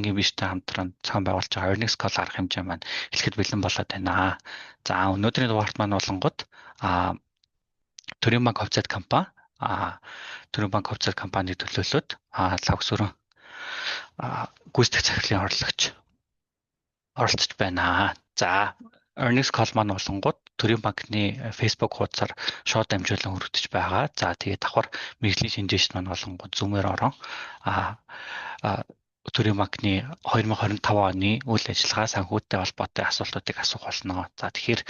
банкийн биштэй хамтран зохион байгуулж байгаа earnings call арга хэмжээ маань эхлэхэд бэлэн болоод байна. За өнөөдрийн дугаарт маань болонгод Төрийн банк хувьцаат компани Төрийн банк хувьцаат компаниг төлөөлөөд лавгсөрөн гүйцэтгэх захирлын оролцож байна. За earnings call маань болонгод Төрийн банкны Facebook хуудасаар шууд дамжуулан хүргэж байгаа. За тэгээд давхар мэргэжлийн шинжээч маань болонгод Zoom-ээр орон Төрийн банкны 2025 оны үйл ажиллагаа санхүүтэй холбоотой асуултуудыг асуух болно. За тэгэхээр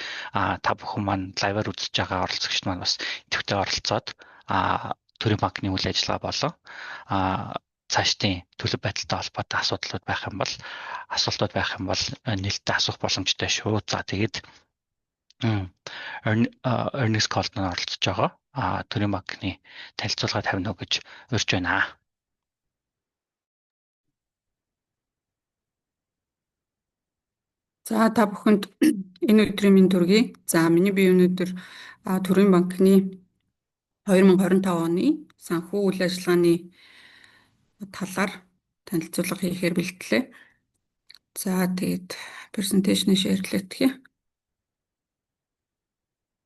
та бүхэн маань лайваар үзэж байгаа оролцогчид маань бас идэвхтэй оролцоод Төрийн банкны үйл ажиллагаа болон цаашдын төлөв байдалтай холбоотой асуултууд байх юм бол нээлттэй асуух боломжтой шүү. За тэгээд earnings call-д оролцож байгаа Төрийн банкны танилцуулга тавина уу гэж урьж байна. За та бүхэнд энэ өдрийн минь төргий. За миний бие өнөөдөр Төрийн банкны 2025 оны санхүү үйл ажиллагааны талаар танилцуулга хийхээр бэлтлээ. За тэгээд презентацийн шеэрлэтгэе.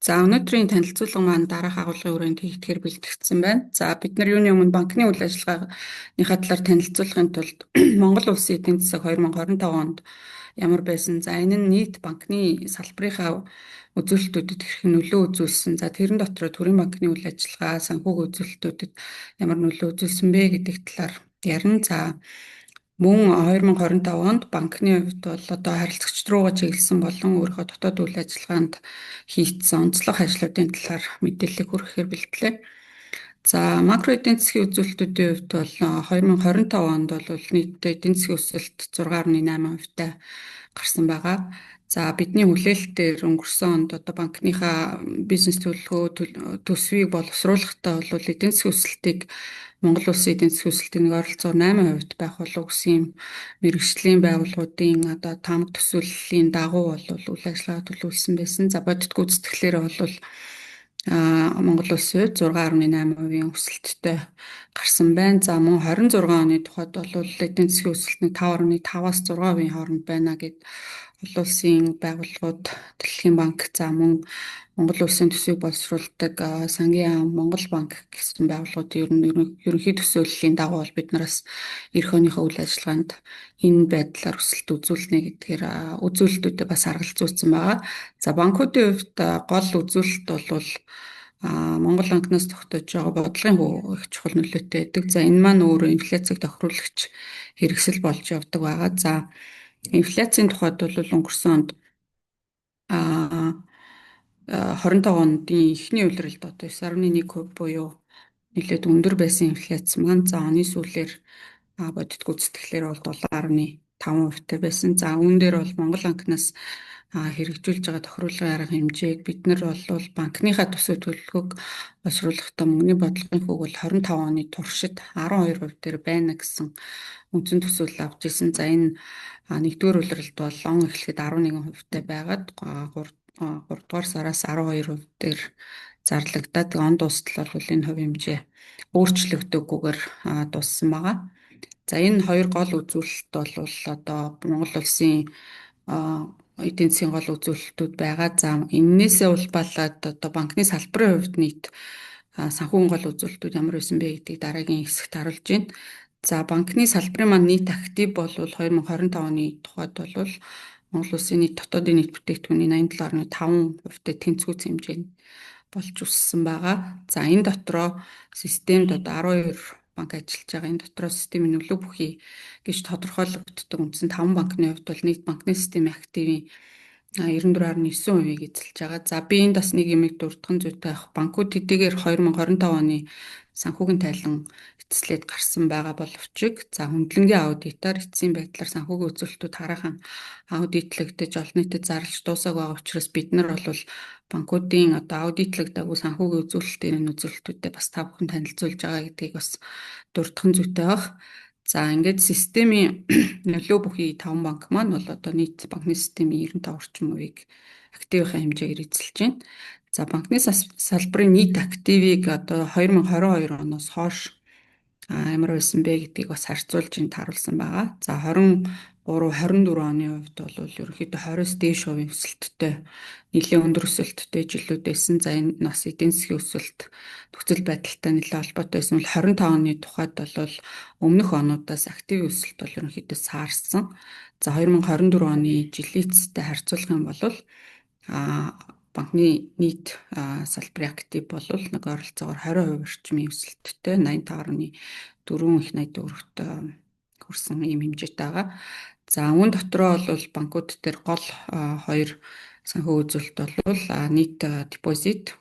За өнөөдрийн танилцуулга маань дараах агуулгын хүрээнд хийгдэхээр бэлтгэгдсэн байна. За бид нар юуны өмнө банкны үйл ажиллагааныхаа талаар танилцуулахын тулд Монгол Улсын эдийн засаг 2025 онд ямар байсан. За энэ нь нийт банкны салбарынхаа үзүүлэлтүүдэд хэрхэн нөлөө үзүүлсэн. За тэрэн дотроо Төрийн банкны үйл ажиллагаа санхүүгийн үзүүлэлтүүдэд ямар нөлөө үзүүлсэн бэ гэдэг талаар ярина. За мөн 2025 онд банкны хувьд бол одоо харилцагч руугаа чиглэсэн болон өөрийнхөө дотоод үйл ажиллагаанд хийгдсэн онцлог ажлуудын талаар мэдээлэл хүргэхээр бэлтлээ. За макро эдийн засгийн үзүүлэлтүүдийн хувьд бол 2025 онд бол нийтдээ эдийн засгийн өсөлт 6.8% гарсан байгаа. За бидний хүлээлтээр өнгөрсөн онд одоо банкныхаа бизнес төлөвлөгөө төсвийг боловсруулахдаа бол эдийн засгийн өсөлтийг Монгол Улсын эдийн засгийн өсөлтийн 8% байх болов гэсэн юм мэргэжлийн байгууллагуудын одоо таамаг төсөөллийн дагуу бол үйл ажиллагаа төлөвлөсөн байсан. За бодит гүйцэтгэлээр бол Монгол Улсын хувьд 6.8% өсөлттэй гарсан байна. За мөн 26 оны тухайд бол эдийн засгийн өсөлт нь 5.5-аас 6% хооронд байна гэд олон улсын байгууллагууд, Дэлхийн банк, за мөн Монгол Улсын төсвийг боловсруулдаг Сангийн ам, Монгол банк гэсэн байгууллагуудын ерөнхий төсөөллийн дагуу бол бид нараас эх өнийхөө үйл ажиллагаанд энэ байдлаар өсөлт үзүүлнэ гэдгээр үзүүлэлтүүдэд бас аргалзуулсан байгаа. За банкуудын хувьд гол үзүүлэлт бол Монгол банкнаас тогтоож байгаа бодлогын хүү их чухал нөлөөтэй байдаг. За энэ маань өөрөө инфляцийг тохируулагч хэрэгсэл болж явдаг байгаа. За инфляцийн тухайд бол өнгөрсөн онд 25 ондын эхний улиралд одоо 9.1% буюу нэлээд өндөр байсан инфляц маань за оны сүүлээр бодит гүйцэтгэлээр бол 7.5% байсан. За үүн дээр бол Монгол банкнаас хэрэгжүүлж байгаа тохируулгын арга хэмжээг бид нар бол банкныхаа төсөв төлөвлөгөөг боловсруулахдаа мөнгөний бодлогын хүүг бол 25 оны туршид 12% дээр байна гэсэн үндсэн төсөөлөл авч ирсэн. За энэ нэгдүгээр улиралд бол он эхлэхэд 11% байгаад 3 дугаар сараас 12% дээр зарлагдаад он дуустал бол энэ хувь хэмжээ өөрчлөгдөхгүйгээр дууссан байгаа. За энэ хоёр гол үзүүлэлт бол одоо Монгол Улсын эдийн засгийн гол үзүүлэлтүүд байгаа. За энээсээ улбалаад одоо банкны салбарын хувьд нийт санхүүгийн гол үзүүлэлтүүд ямар байсан бэ гэдгийг дараагийн хэсэгт харуулж байна. За банкны салбарын маань нийт актив бол 2025 оны тухайд бол Монгол Улсын нийт дотоодын нийт бүтээгдэхүүний 87.5%-тэй тэнцвүүц хэмжээнд болж өссөн байгаа. За энэ дотроо системд одоо 12 банк ажиллаж байгаа. Энэ дотроо системийн нөлөө бүхий гэж тодорхойлогддог үндсэн 5 банкны хувьд бол нийт банкны системийн активын 94.9%-ийг эзэлж байгаа. За би энд бас нэг юмыг дурдхан зүйтэй авах. Банкуд хэдийгээр 2025 оны санхүүгийн тайлан эцэслээд гарсан байгаа боловч за хөндлөнгийн аудитаар эцсийн байдлаар санхүүгийн үзүүлэлтүүд хараахан аудитлэгдэж олон нийтэд зарлж дуусаагүй байгаа учраас бид нар бол банкуудын одоо аудитлэгдээгүй санхүүгийн үзүүлэлтийн үзүүлэлтүүдэд бас та бүхэн танилцуулж байгаа гэдгийг бас дурдхан зүйтэй авах. За ингээд системийн нөлөө бүхий 5 банк маань бол одоо нийт банкны системийн 95 орчим хувийг активын хэмжээгээр эзэлж байна. За банкны салбарын нийт активыг одоо 2022 оноос хойш ямар байсан бэ гэдгийг бас харьцуулж тааруулсан байгаа. За 23 24 оны хувьд бол ерөнхийдөө 20-с дээш хувийн өсөлттэй нэлээд өндөр өсөлттэй жилүүд байсан. За энэ нас эдийн засгийн өсөлт нөхцөл байдалтай нэлээд холбоотой байсан бол 25 оны тухайд бол өмнөх онуудаас актив өсөлт бол ерөнхийдөө саарсан. За 2024 оны жилийн эцэстэй харьцуулах юм бол банкны нийт салбарын актив бол нэг ойролцоогоор 20% орчмын өсөлттэй 85.4 их найдвар өргөт хүрсэн ийм хэмжээтэй байгаа. За үүн дотроо бол банкуд дээр гол хоёр санхүү үзүүлэлт бол нийт депозит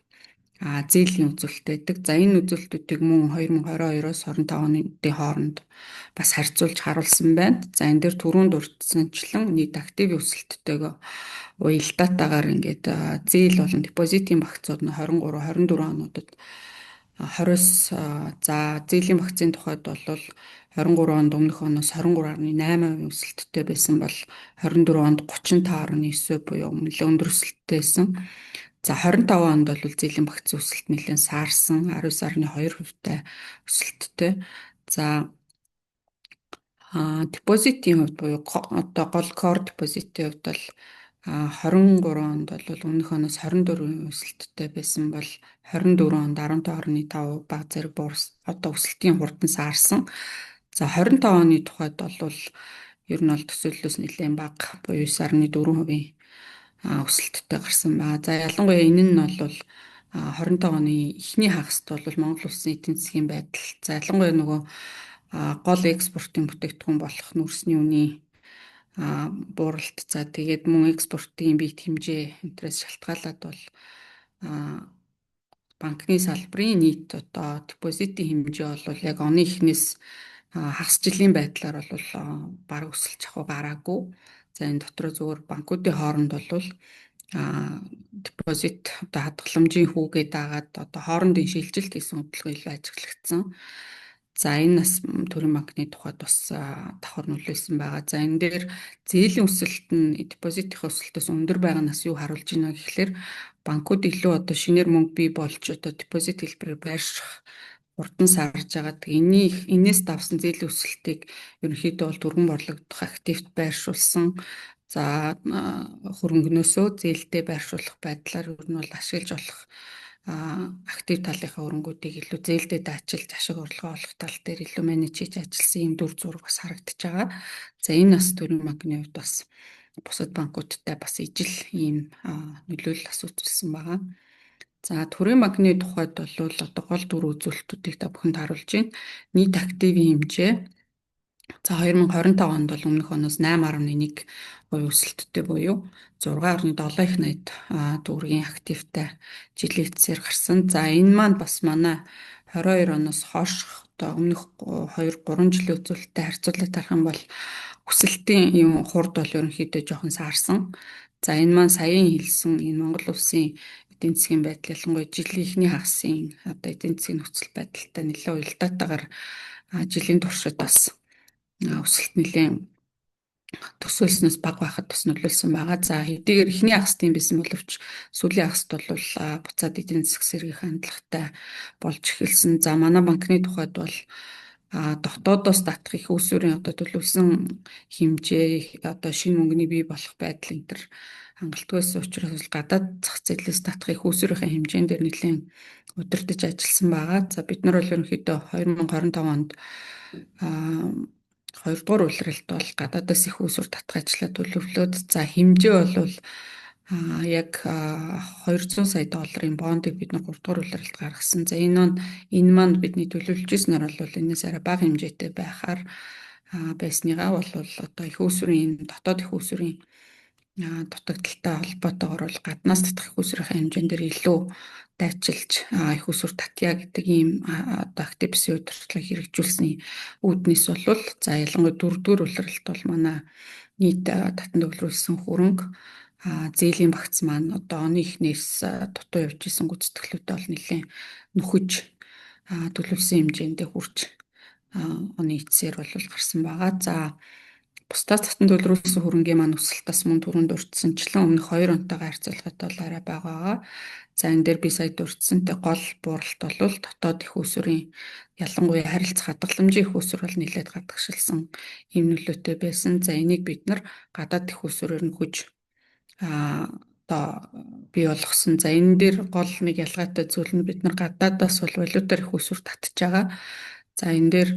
зээлийн үзүүлэлт байдаг. За энэ үзүүлэлтүүдийг мөн 2022-оос 25 оны хооронд бас харьцуулж харуулсан байна. За энэ дээр түрүүнд дурдсанчлан нийт актив өсөлттэйг уялдаатаагаар ингээд зээл болон депозитийн багцууд нь 23 24 онуудад 20-с за зээлийн багцын тухайд бол 23 онд өмнөх оноос 23.8% өсөлттэй байсан бол 24 онд 35.9% буюу нэлээд өндөр өсөлттэй байсан. За 25 онд бол зээлийн багцын өсөлт нэлээд саарсан 19.2%-тай өсөлттэй. За депозитийн хувьд буюу одоо гол core депозитийн хувьд бол 23 онд бол өмнөх оноос 24% өсөлттэй байсан бол 24 онд 15.5% бага зэрэг одоо өсөлтийн хурдан саарсан. За 25 оны тухайд бол ер нь бол төсөөллөөс нэлээд бага буюу 9.4% өсөлттэй гарсан байна. За ялангуяа энэ нь бол 25 оны эхний хагаст бол Монгол улсын эдийн засгийн байдал за ялангуяа нөгөө гол экспортын бүтээгдэхүүн болох нүрсний үнийн бууралт за тэгээд мөн экспортын биед хэмжээ энэс шалтгаалаад бол банкны салбарын нийт одоо депозитийн хэмжээ бол яг оны эхнээс хагас жилийн байдлаар бол бараг өсөлт авах гараагүй. За энэ дотор зөвхөн банкуудын хооронд бол депозит одоо хадгаламжийн хүүгээ дагаад одоо хоорондын шилжилт гэсэн хөдөлгөөн илүү ажиглагдсан. За энэ нас төрийн банкны тухайд бас давхар нөлөөлсөн байгаа. За энэ дээр зээлийн өсөлт нь депозитын өсөлтөөс өндөр байгаа нас юу харуулж байна гэхэлэр банкуд илүү одоо шинээр мөнгө бий болж одоо депозит хэлбэрээр байрших урдан сарж байгаа. Энээс давсан зээлийн өсөлтийг ерөнхийдөө бол түргэн борлогдох активт байршуулсан. За хөрөнгөнөөсөө зээлдээ байршуулах байдлаар ер нь бол ашиглаж болох актив талынхаа хөрөнгүүдийг илүү зээлдээ даачилж ашиг орлогоо олох тал дээр илүү менеж хийж ажилласан юм дүр зураг бас харагдаж байгаа. За энэ нас төрийн банкны хувьд бас бусад банкудтай бас ижил ийм нөлөөлөл бас үзүүлсэн байгаа. За төрийн банкны тухайд бол одоо гол дүр үзүүлэлтүүдийг та бүхэнд харуулж байна. Нийт активын хэмжээ за 2025 онд бол өмнөх оноос 8.1% өсөлттэй буюу 6.7 их найд төгрөгийн активтай жилийн эцсээр гарсан. За энэ маань бас манай 22 оноос хойш одоо өмнөх 2-3 жилийн үзүүлэлттэй харьцуулаад харах юм бол өсөлтийн хурд бол ерөнхийдөө жоохон саарсан. За энэ маань саяын хэлсэн энэ Монгол улсын эдийн засгийн байдал ялангуяа жилийн эхний хагасын одоо эдийн засгийн нөхцөл байдалтай нэлээд уялдаатайгаар жилийн туршид бас өсөлт нэлээд төсөөлснөөс бага байхад бас нөлөөлсөн байгаа. За хэдийгээр эхний хагаст юм байсан боловч сүүлийн хагаст бол буцаад эдийн засаг сэргийх хандлагатай болж эхэлсэн. За манай банкны тухайд бол дотоодоос татах их усүрийн одоо төлөвлөсөн хэмжээ одоо шинэ мөнгөний бий болох байдал энэ төр хангалттай байсан учраас гадаад зах зээлээс татах их усүрийн хэмжээнд дээр нэлээд удирдах ажилласан байгаа. За бид нар бол ерөнхийдөө 2025 онд 2 дугаар улиралд бол гадаадаас их усүр татах ажлаа төлөвлөөд за хэмжээ бол яг 200 сая долларын бондыг бид нар 3 дугаар улиралд гаргасан. За энэ маань бидний төлөвлөж ирсэнээр бол энэс арай бага хэмжээтэй байхаар байсныгаа бол одоо их усүрийн дотоод их усүрийн дутагдaltaй холбоотойгоор бол гаднаас татах их усүрийн хэмжээнд дээр илүү дайчилж их усүр татъя гэдэг ийм одоо актив бүсийн удирдлагыг хэрэгжүүлсний үүднээс бол за ялангуяа 4-р улиралд бол манай нийт татан төвлөрүүлсэн хөрөнгө зээлийн багц маань одоо оны эхнээс дутуу явж исэн гүйцэтгэлүүдэд бол нэлээд нөхөж төлөвлөсөн хэмжээндээ хүрч оны эцсээр бол гарсан байгаа. За Бусдаас татан төлрүүлсэн хөрөнгийн маань өсөлт бас мөн түрүүнд урьдчилан өмнөх 2 онтойгоо харьцуулахад бол арай бага байгаа. За энэ дээр би сая дурдсантай гол бууралт бол дотоод их усүрийн ялангуяа харилцах хадгаламжийн их усүр бол нэлээд гадагшилсан юм нөлөөтэй байсан. За энийг бид нар гадаад их усүрээр нь хүж одоо бий болгосон. За энэ дээр гол нэг ялгаатай зүйл нь бид нар гадаадаас бол валютаар их усүр татж байгаа. За энэ дээр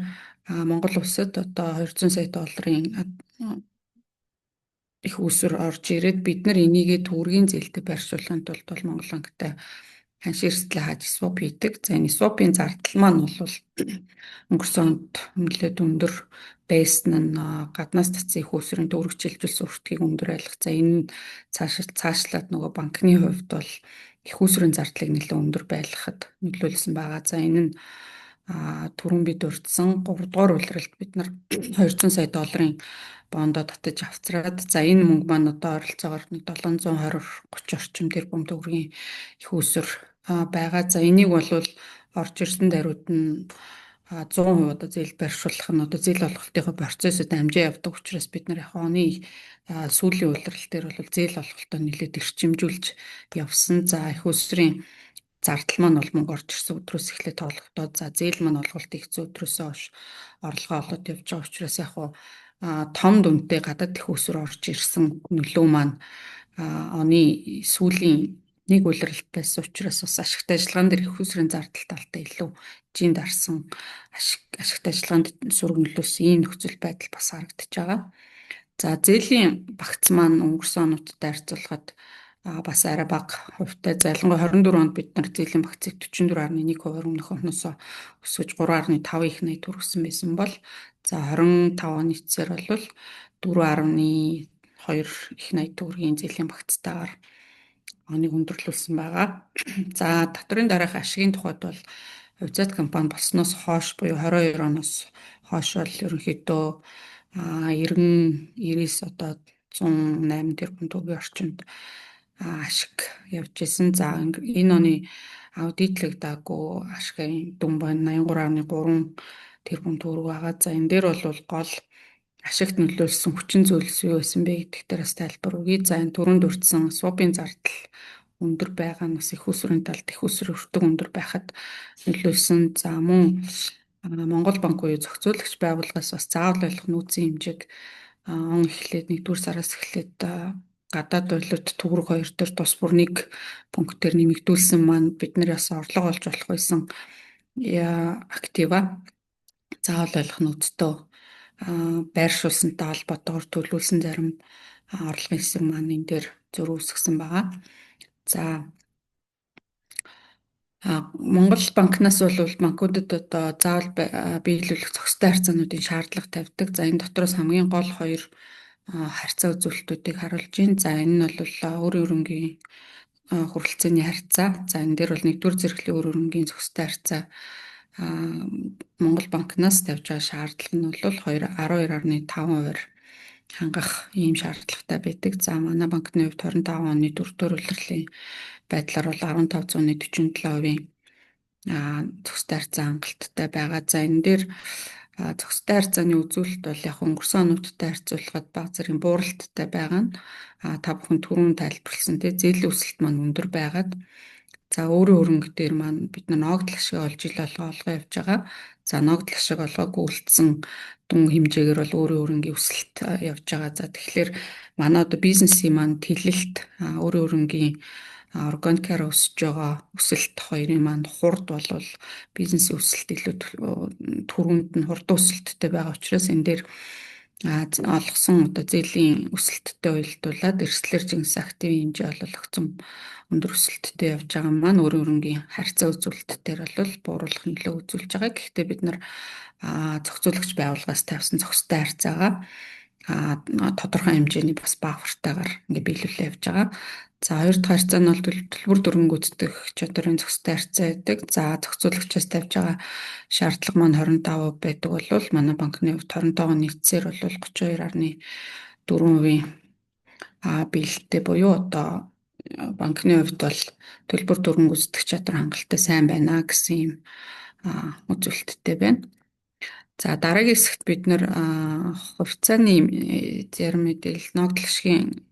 Монгол улсад одоо 200 сая долларын их усүр орж ирээд бид нар энийгээ төгрөгийн зээлтэй байршуулахын тулд бол Монгол банктай ханширслээ хааж swap хийдэг. За энэ swap-ийн зардал маань бол өнгөрсөн онд нэлээд өндөр байсан нь гаднаас татсан их усрын төгрөг чиглүүлсэн өртгийг өндөр байлгах. За энэ цаашлаад нөгөө банкны хувьд бол их усрын зардлыг нэлээд өндөр байлгахад нөлөөлсөн байгаа. За энэ нь түрүүн бид урьдсан 3 дугаар улиралд бид нар 200 сая долларын бондоо татаж авцраад за энэ мөнгө маань одоо ойролцоогоор 720-30 орчим тэрбум төгрөгийн их усүр байгаа. За энийг бол орж ирсэн даруйд нь 100% одоо зээл байршуулах нь одоо зээл олголтын процессыг амжаа явдаг учраас бид нар яг оны сүүлийн улирал дээр бол зээл олголтоо нэлээд эрчимжүүлж явсан. За их усрын зардал маань бол мөнгө орж ирсэн өдрөөс эхлээд тоологдоод за зээл маань олголт ихсэн өдрөөсөө хойш орлогоо олоод явж байгаа учраас яг том дүнтэй гадаад их усүр орж ирсэн нөлөө маань оны сүүлийн нэг улиралд байсан учраас бас ашигтай ажиллагаан дээр их усрын зардал талтай илүү жин дарсан ашигтай ажиллагаанд сүрэг нөлөөсөн ийм нөхцөл байдал бас харагдаж байгаа. За зээлийн багц маань өнгөрсөн онуудтай харьцуулахад бас арай бага хувьтай. За ялангуяа 24 онд бид нар зээлийн багцыг 44.1% өмнөх оноос өсгөж 3.5 их найд хүргэсэн байсан бол за 25 оны эцсээр бол 4.2 их найд төгрөгийн зээлийн багцтайгаар оныг өндөрлүүлсэн байгаа. За татврын дараах ашигын тухайд бол хувьцаат компани болсноос хойш буюу 22 оноос хойш бол ерөнхийдөө 90-99 одоо 108 тэрбум төгрөгийн орчимд ашиг явж исэн. За энэ оны аудитлагдаагүй ашигын дүн байна 83.3 тэрбум төгрөг байгаа. За энэ дээр бол гол ашигт нөлөөлсөн хүчин зүйлс юу байсан бэ гэдэгт бас тайлбар өгье. За энэ түрүүнд урьдсан swap-ийн зардал өндөр байгаа нь бас их усрын талд их усрын өртөг өндөр байхад нөлөөлсөн. За мөн Монгол банк буюу зохицуулагч байгууллагаас бас заавал ойлгох нөөцийн хэмжээг он эхлээд 1-р сараас эхлээд гадаад валют төгрөг хоёр дээр тус бүр 1 пунктээр нэмэгдүүлсэн маань бидний бас орлого олж болох байсан актива заавал ойлгох нөөцтэй байршуулсантай холбоотойгоор төлөвлөсөн зарим орлогын хэсэг маань энэ дээр зөрүү үүсгэсэн байгаа. За Монгол банкнаас бол банкудад одоо заавал биелүүлэх зохистой харьцаануудын шаардлага тавьдаг. За энэ дотроос хамгийн гол хоёр харьцаа үзүүлэлтүүдийг харуулж байна. За энэ нь бол өөрийн өрөнгийн хүрэлцээний харьцаа. За энэ дээр бол 1-р зэрэглийн өөрийн өрөнгийн зохистой харьцаа Монгол банкнаас тавьж байгаа шаардлага нь бол 12.5% хангах ийм шаардлагатай байдаг. За манай банкны хувьд 25 оны 4-р улирлын байдлаар бол 15.47% зохистой харьцаа хангалттай байгаа. За энэ дээр зохистой харьцааны үзүүлэлт бол яг өнгөрсөн онуудтай харьцуулахад бага зэргийн бууралттай байгаа нь та бүхэн түрүүн тайлбарласан тий зээлийн өсөлт маань өндөр байгаад за өөрийн хөрөнгө дээр маань бид ногдол ашиг олж ил олгоо явж байгаа. За ногдол ашиг олгоогүй үлдсэн дүн хэмжээгээр бол өөрийн хөрөнгийн өсөлт явж байгаа. За тэгэхээр манай одоо бизнесийн маань тэлэлт өөрийн хөрөнгийн органикаар өсөж байгаа өсөлт хоёрын маань хурд бол бизнесийн өсөлт илүү түрүүнд нь хурдан өсөлттэй байгаа учраас энэ дээр олгосон одоо зээлийн өсөлттэй уялдуулаад эрсдлэр жинс активын хэмжээ бол огцом өндөр өсөлттэй явж байгаа маань өөрийн хөрөнгийн харьцаа үзүүлэлтээр бол бууруулах нөлөө үзүүлж байгаа. Гэхдээ бид нар зохицуулагч байгууллагаас тавьсан зохистой харьцаагаа тодорхой хэмжээний бас бага хүртэйгээр ингээ биелүүлээ явж байгаа. За хоёр дахь харьцаа нь бол төлбөр дүрэн гүйцэтгэх чадрын зохистой харьцаа байдаг. За зохицуулагчаас тавьж байгаа шаардлага маань 25% байдаг бол манай банкны хувьд 25 оны эцсээр бол 32.4% биелэлтэй буюу одоо банкны хувьд бол төлбөр дүрэн гүйцэтгэх чадвар хангалттай сайн байна гэсэн юм үзүүлэлттэй байна. За дараагийн хэсэгт бид нэр хувьцааны зарим мэдээлэл, ногдол ашигын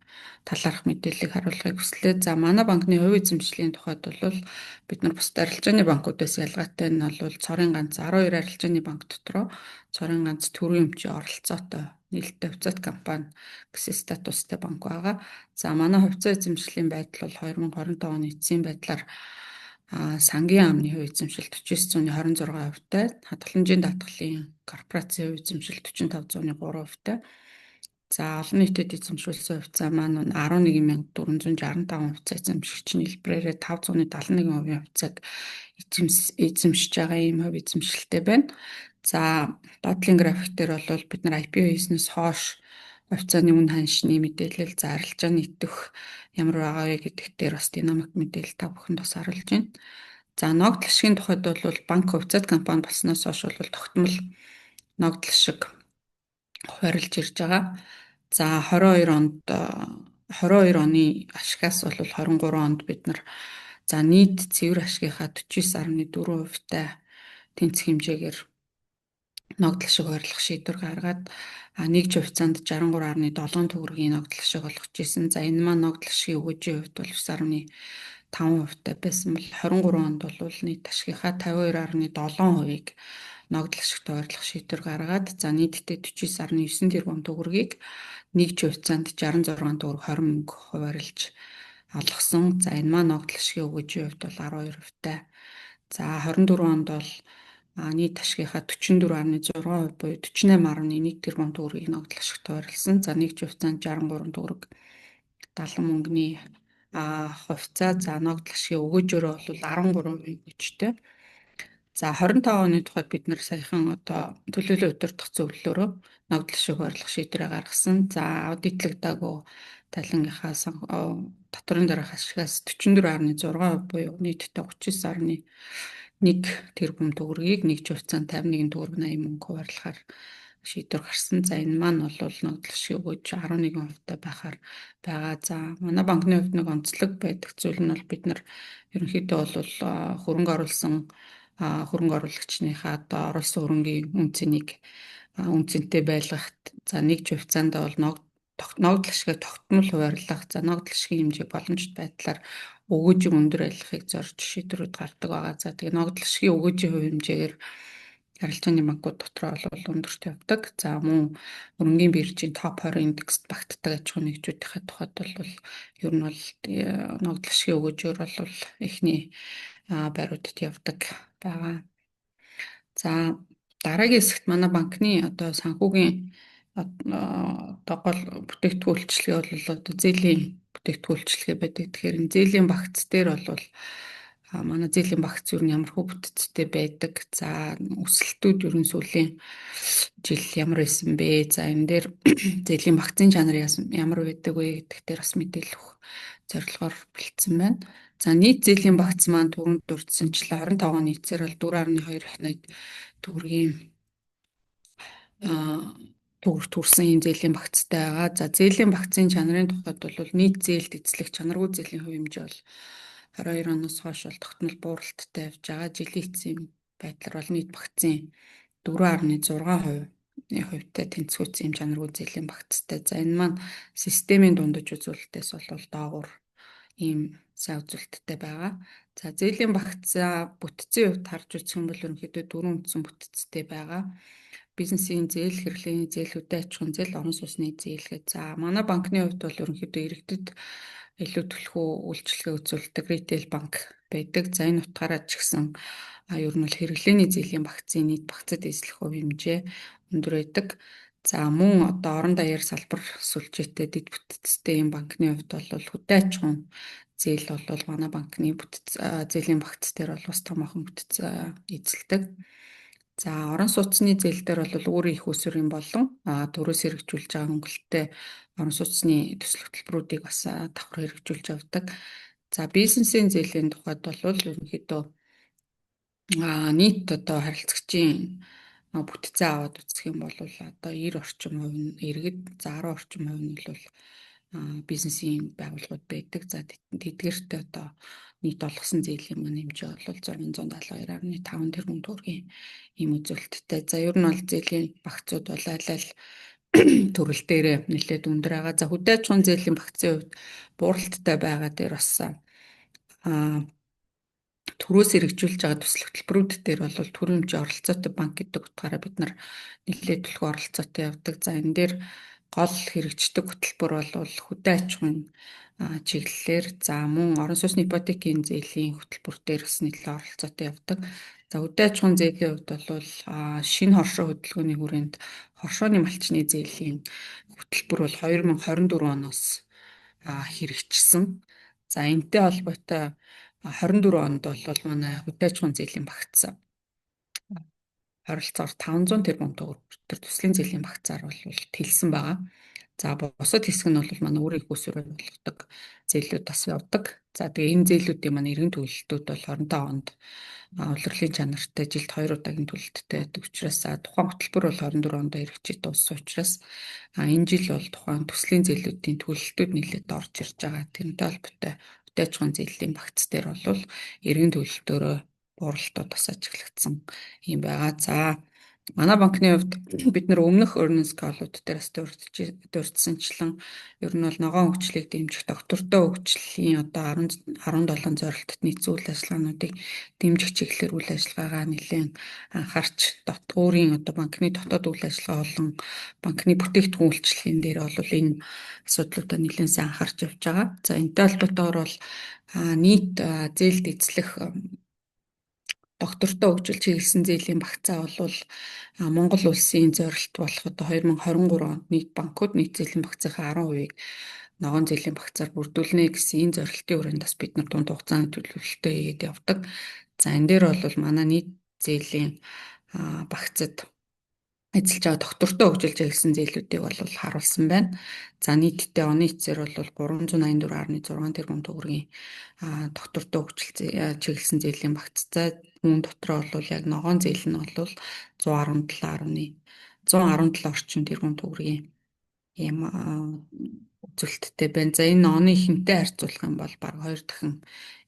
талаарх мэдээллийг харуулахыг хүслээ. За манай банкны хувь эзэмшлийн тухайд бол бид нар бусад арилжааны банкудаас ялгаатай нь бол цорын ганц 12 арилжааны банк дотроо цорын ганц төрийн өмчийн оролцоотой нээлттэй хувьцаат компани гэсэн статустай банк байгаа. За манай хувьцаа эзэмшлийн байдал бол 2025 оны эцсийн байдлаар сангийн амны хувь эзэмшил 49.26%-тай, хадгаламжийн даатгалын корпорацийн хувь эзэмшил 45.3%-тай. За олон нийтэд эзэмшүүлсэн хувьцаа маань 11,465 хувьцаа эзэмшигчийн хэлбэрээр 571% хувьцааг эзэмшиж байгаа ийм хувь эзэмшилтэй байна. За доотлын график дээр бол бид нар IPO хийснээс хойш хувьцааны үн ханшны мэдээлэл, за арилжааны итгэх ямар байгаа вэ гэдэгт дээр бас динамик мэдээлэл та бүхэнд бас харуулж байна. За ногдол ашигын тухайд бол банк хувьцаат компани болсноос хойш бол тогтмол ногдол ашиг хуваарлж ирж байгаа. За 22 оны ашигаас бол 23 онд бид нар за нийт цэвэр ашигынхаа 49.4%-тай тэнцэх хэмжээгээр ногдол ашиг хуваарлах шийдвэр гаргаад нэгж хувьцаанд 63.7 төгрөгийн ногдол ашиг олгож ирсэн. За энэ маань ногдол ашигын өгөөжийн хувьд бол 9.5%-тай байсан бол 23 онд бол нийт ашигынхаа 52.7%-ийг ногдол ашигт хуваарлах шийдвэр гаргаад за нийтдээ 49.9 тэрбум төгрөгийг нэгж хувьцаанд 66 төгрөг 20 мөнгө хуваарлж олгосон. За энэ маань ногдол ашигын өгөөжийн хувьд бол 12%-тай. За 24 онд бол нийт ашигынхаа 44.6% буюу 48.1 тэрбум төгрөгийг ногдол ашигт хуваарлсан. За нэгж хувьцаанд 63 төгрөг 70 мөнгөний хувьцаа. За ногдол ашигын өгөөжөөрөө бол 13% хүчтэй. За 25 оны тухайд бид нэр саяхан одоо төлөөлөл удирдах зөвлөлөөрөө ногдол ашиг хуваарлах шийдвэрээ гаргасан. За аудитлагдаагүй талангийнхаа доторын дараах ашигаас 44.6% буюу нийтдээ 39.1 тэрбум төгрөгийг нэгж хувьцаанд 51 төгрөг 80 мөнгө хуваарлахаар шийдвэр гарсан. За энэ маань бол ногдол ашигын өгөөж 11%-тай байхаар байгаа. За манай банкны хувьд нэг онцлог байдаг зүйл нь бол бид нар ерөнхийдөө бол хөрөнгө оруулсан хөрөнгө оруулагчныхаа одоо оруулсан хөрөнгийн үнцэнтэй байлгахт за нэгж хувьцаанд бол ногдол ашигыг тогтмол хуваарлах, за ногдол ашигын хэмжээг боломжит байдлаар өгөөжийн өндөр байлгахыг зорж шийдвэрүүд гардаг байгаа. За тэгээ ногдол ашигын өгөөжийн хувь хэмжээгээр арилжааны банкуд дотроо бол өндөрт явдаг. За мөн хөрөнгийн биржийн топ 20 индекст багтдаг аж ахуйн нэгжүүдийн тухайд бол ер нь бол ногдол ашигын өгөөжөөр бол эхний байруудад явдаг байгаа. За дараагийн хэсэгт манай банкны одоо санхүүгийн одоо гол бүтээгдэхүүлчлэгээ бол одоо зээлийн бүтээгдэхүүлчлэгээ байдаг. Тэгэхээр энэ зээлийн багц дээр бол манай зээлийн багц юу нь ямар хөө бүтцтэй байдаг. За өсөлтүүд ер нь сүүлийн жил ямар байсан бэ? За энэ дээр зээлийн багцын чанар ямар байдаг вэ гэдэгт дээр бас мэдээлэл өгөх зорилгоор бэлдсэн байна. За нийт зээлийн багц маань түрүүнд дурдсанчлаа 25 оны эцээр бол 4.2 их найд төгрөгийн төгрөг төрсэн ийм зээлийн багцтай байгаа. За зээлийн багцын чанарын тухайд бол нийт зээлд эзлэх чанаргүй зээлийн хувь хэмжээ бол 22 оноос хойш бол тогтмол бууралттай явж байгаа. Жилийн эцсийн байдлаар бол нийт багцын 4.6% хувьтай тэнцвүүцсэн ийм чанаргүй зээлийн багцтай. За энэ маань системийн дундаж үзүүлэлтээс бол доогуур ийм сайн үзүүлэлттэй байгаа. За зээлийн багцаа бүтцийн хувьд харж үзэх юм бол ерөнхийдөө дөрвөн үндсэн бүтцтэй байгаа. Бизнесийн зээл, хэрэглээний зээл, хөдөө аж ахуйн зээл, орон сууцны зээлгээ. За манай банкны хувьд бол ерөнхийдөө иргэдэд илүү төлхөө үйлчилгээ үзүүлдэг ритейл банк байдаг. За энэ утгаараа ч гэсэн ер нь бол хэрэглээний зээлийн багцын нийт багцад эзлэх хувь хэмжээ өндөр байдаг. За мөн одоо орон даяар салбар сүлжээтэй дэд бүтцтэй энэ банкны хувьд бол хөдөө аж ахуйн зээл бол манай банкны зээлийн багц дээр бол бас томоохон бүтц эзэлдэг. За орон сууцны зээл дээр бол өөрийн их усрын болон төрөөс хэрэгжүүлж байгаа хөнгөлөлттэй орон сууцны төсөл хөтөлбөрүүдийг бас давхар хэрэгжүүлж явдаг. За бизнесийн зээлийн тухайд бол ерөнхийдөө нийт одоо харилцагчийн бүтцээ аваад үзэх юм бол одоо 90 орчим хувь нь иргэд, за 10 орчим хувь нь бол бизнесийн байгууллагууд байдаг. За тэдгээрт одоо нийт олгосон зээлийн хэмжээ бол 672.5 тэрбум төгрөгийн ийм үзүүлэлттэй. За ер нь бол зээлийн багцууд бол аль аль төрөл дээрээ нэлээд өндөр байгаа. За хөдөө аж ахуйн зээлийн багцын хувьд бууралттай байгаа дээр бас төрөөс хэрэгжүүлж байгаа төсөл хөтөлбөрүүд дээр бол төрийн хэмжээ оролцоотой банк гэдэг утгаараа бид нар нэлээд төлхөө оролцоотой явдаг. За энэ дээр гол хэрэгждэг хөтөлбөр бол хөдөө аж ахуйн чиглэлээр за мөн орон сууцны ипотекийн зээлийн хөтөлбөр дээр бас нэлээд оролцоотой явдаг. За хөдөө аж ахуйн зээлийн хувьд бол шинэ хоршоо хөдөлгөөний хүрээнд хоршооны малчны зээлийн хөтөлбөр бол 2024 оноос хэрэгжсэн. За энэтэй холбоотой 24 онд бол манай хөдөө аж ахуйн зээлийн багц ойролцоогоор 500 тэрбум төгрөг төр төслийн зээлийн багцаар бол тэлсэн байгаа. За бусад хэсэг нь бол манай өөрийн хөөсөөр болгодог зээлүүд бас явдаг. За тэгээ энэ зээлүүдийн манай эргэн төлөлтүүд бол 25 онд улирлын чанартай жилд 2 удаагийн төлөлттэй байдаг учраас тухайн хөтөлбөр бол 24 онд хэрэгжиж дууссан учраас энэ жил бол тухайн төслийн зээлүүдийн төлөлтүүд нэлээд орж ирж байгаа. Тэрнтэй холбоотой хөдөө аж ахуйн зээлийн багц дээр бол эргэн төлөлтөөрөө бууралтууд бас ажиглагдсан юм байгаа. За манай банкны хувьд бид нар өмнөх earnings call-ууд дээрээс дурдсанчлан ер нь бол ногоон хөгжлийг дэмжих доктортой хөгжлийн одоо 17 зорилтод нийцсэн үйл ажиллагаануудыг дэмжих чиглэлээр үйл ажиллагаагаа нэлээд анхаарч өөрийн одоо банкны дотоод үйл ажиллагаа болон банкны бүтээгдэхүүн үйлчлэлийн дээр бол энэ асуудлуудаа нэлээд сайн анхаарч явж байгаа. За энэтэй холбоотойгоор бол нийт зээлд эзлэх доктортой хөгжил чиглэсэн зээлийн багцаа бол Монгол улсын зорилт болох одоо 2023 онд нийт банкуд нийт зээлийн багцынхаа 10%-ийг ногоон зээлийн багцаар бүрдүүлнэ гэсэн энэ зорилтын хүрээнд бас бид нар дунд хугацааны төлөвлөлтөө хийгээд явдаг. За энэ дээр бол манай нийт зээлийн багцад эзэлж байгаа доктортой хөгжил чиглэсэн зээлүүдийг бол харуулсан байна. За нийтдээ оны эцсээр бол 384.6 тэрбум төгрөгийн доктортой хөгжил чиглэсэн зээлийн багцтай үүн дотроо бол яг ногоон зээл нь бол 117 орчим тэрбум төгрөгийн ийм үзүүлэлттэй байна. За энэ оны ихэнтэй харьцуулах юм бол бараг 2 дахин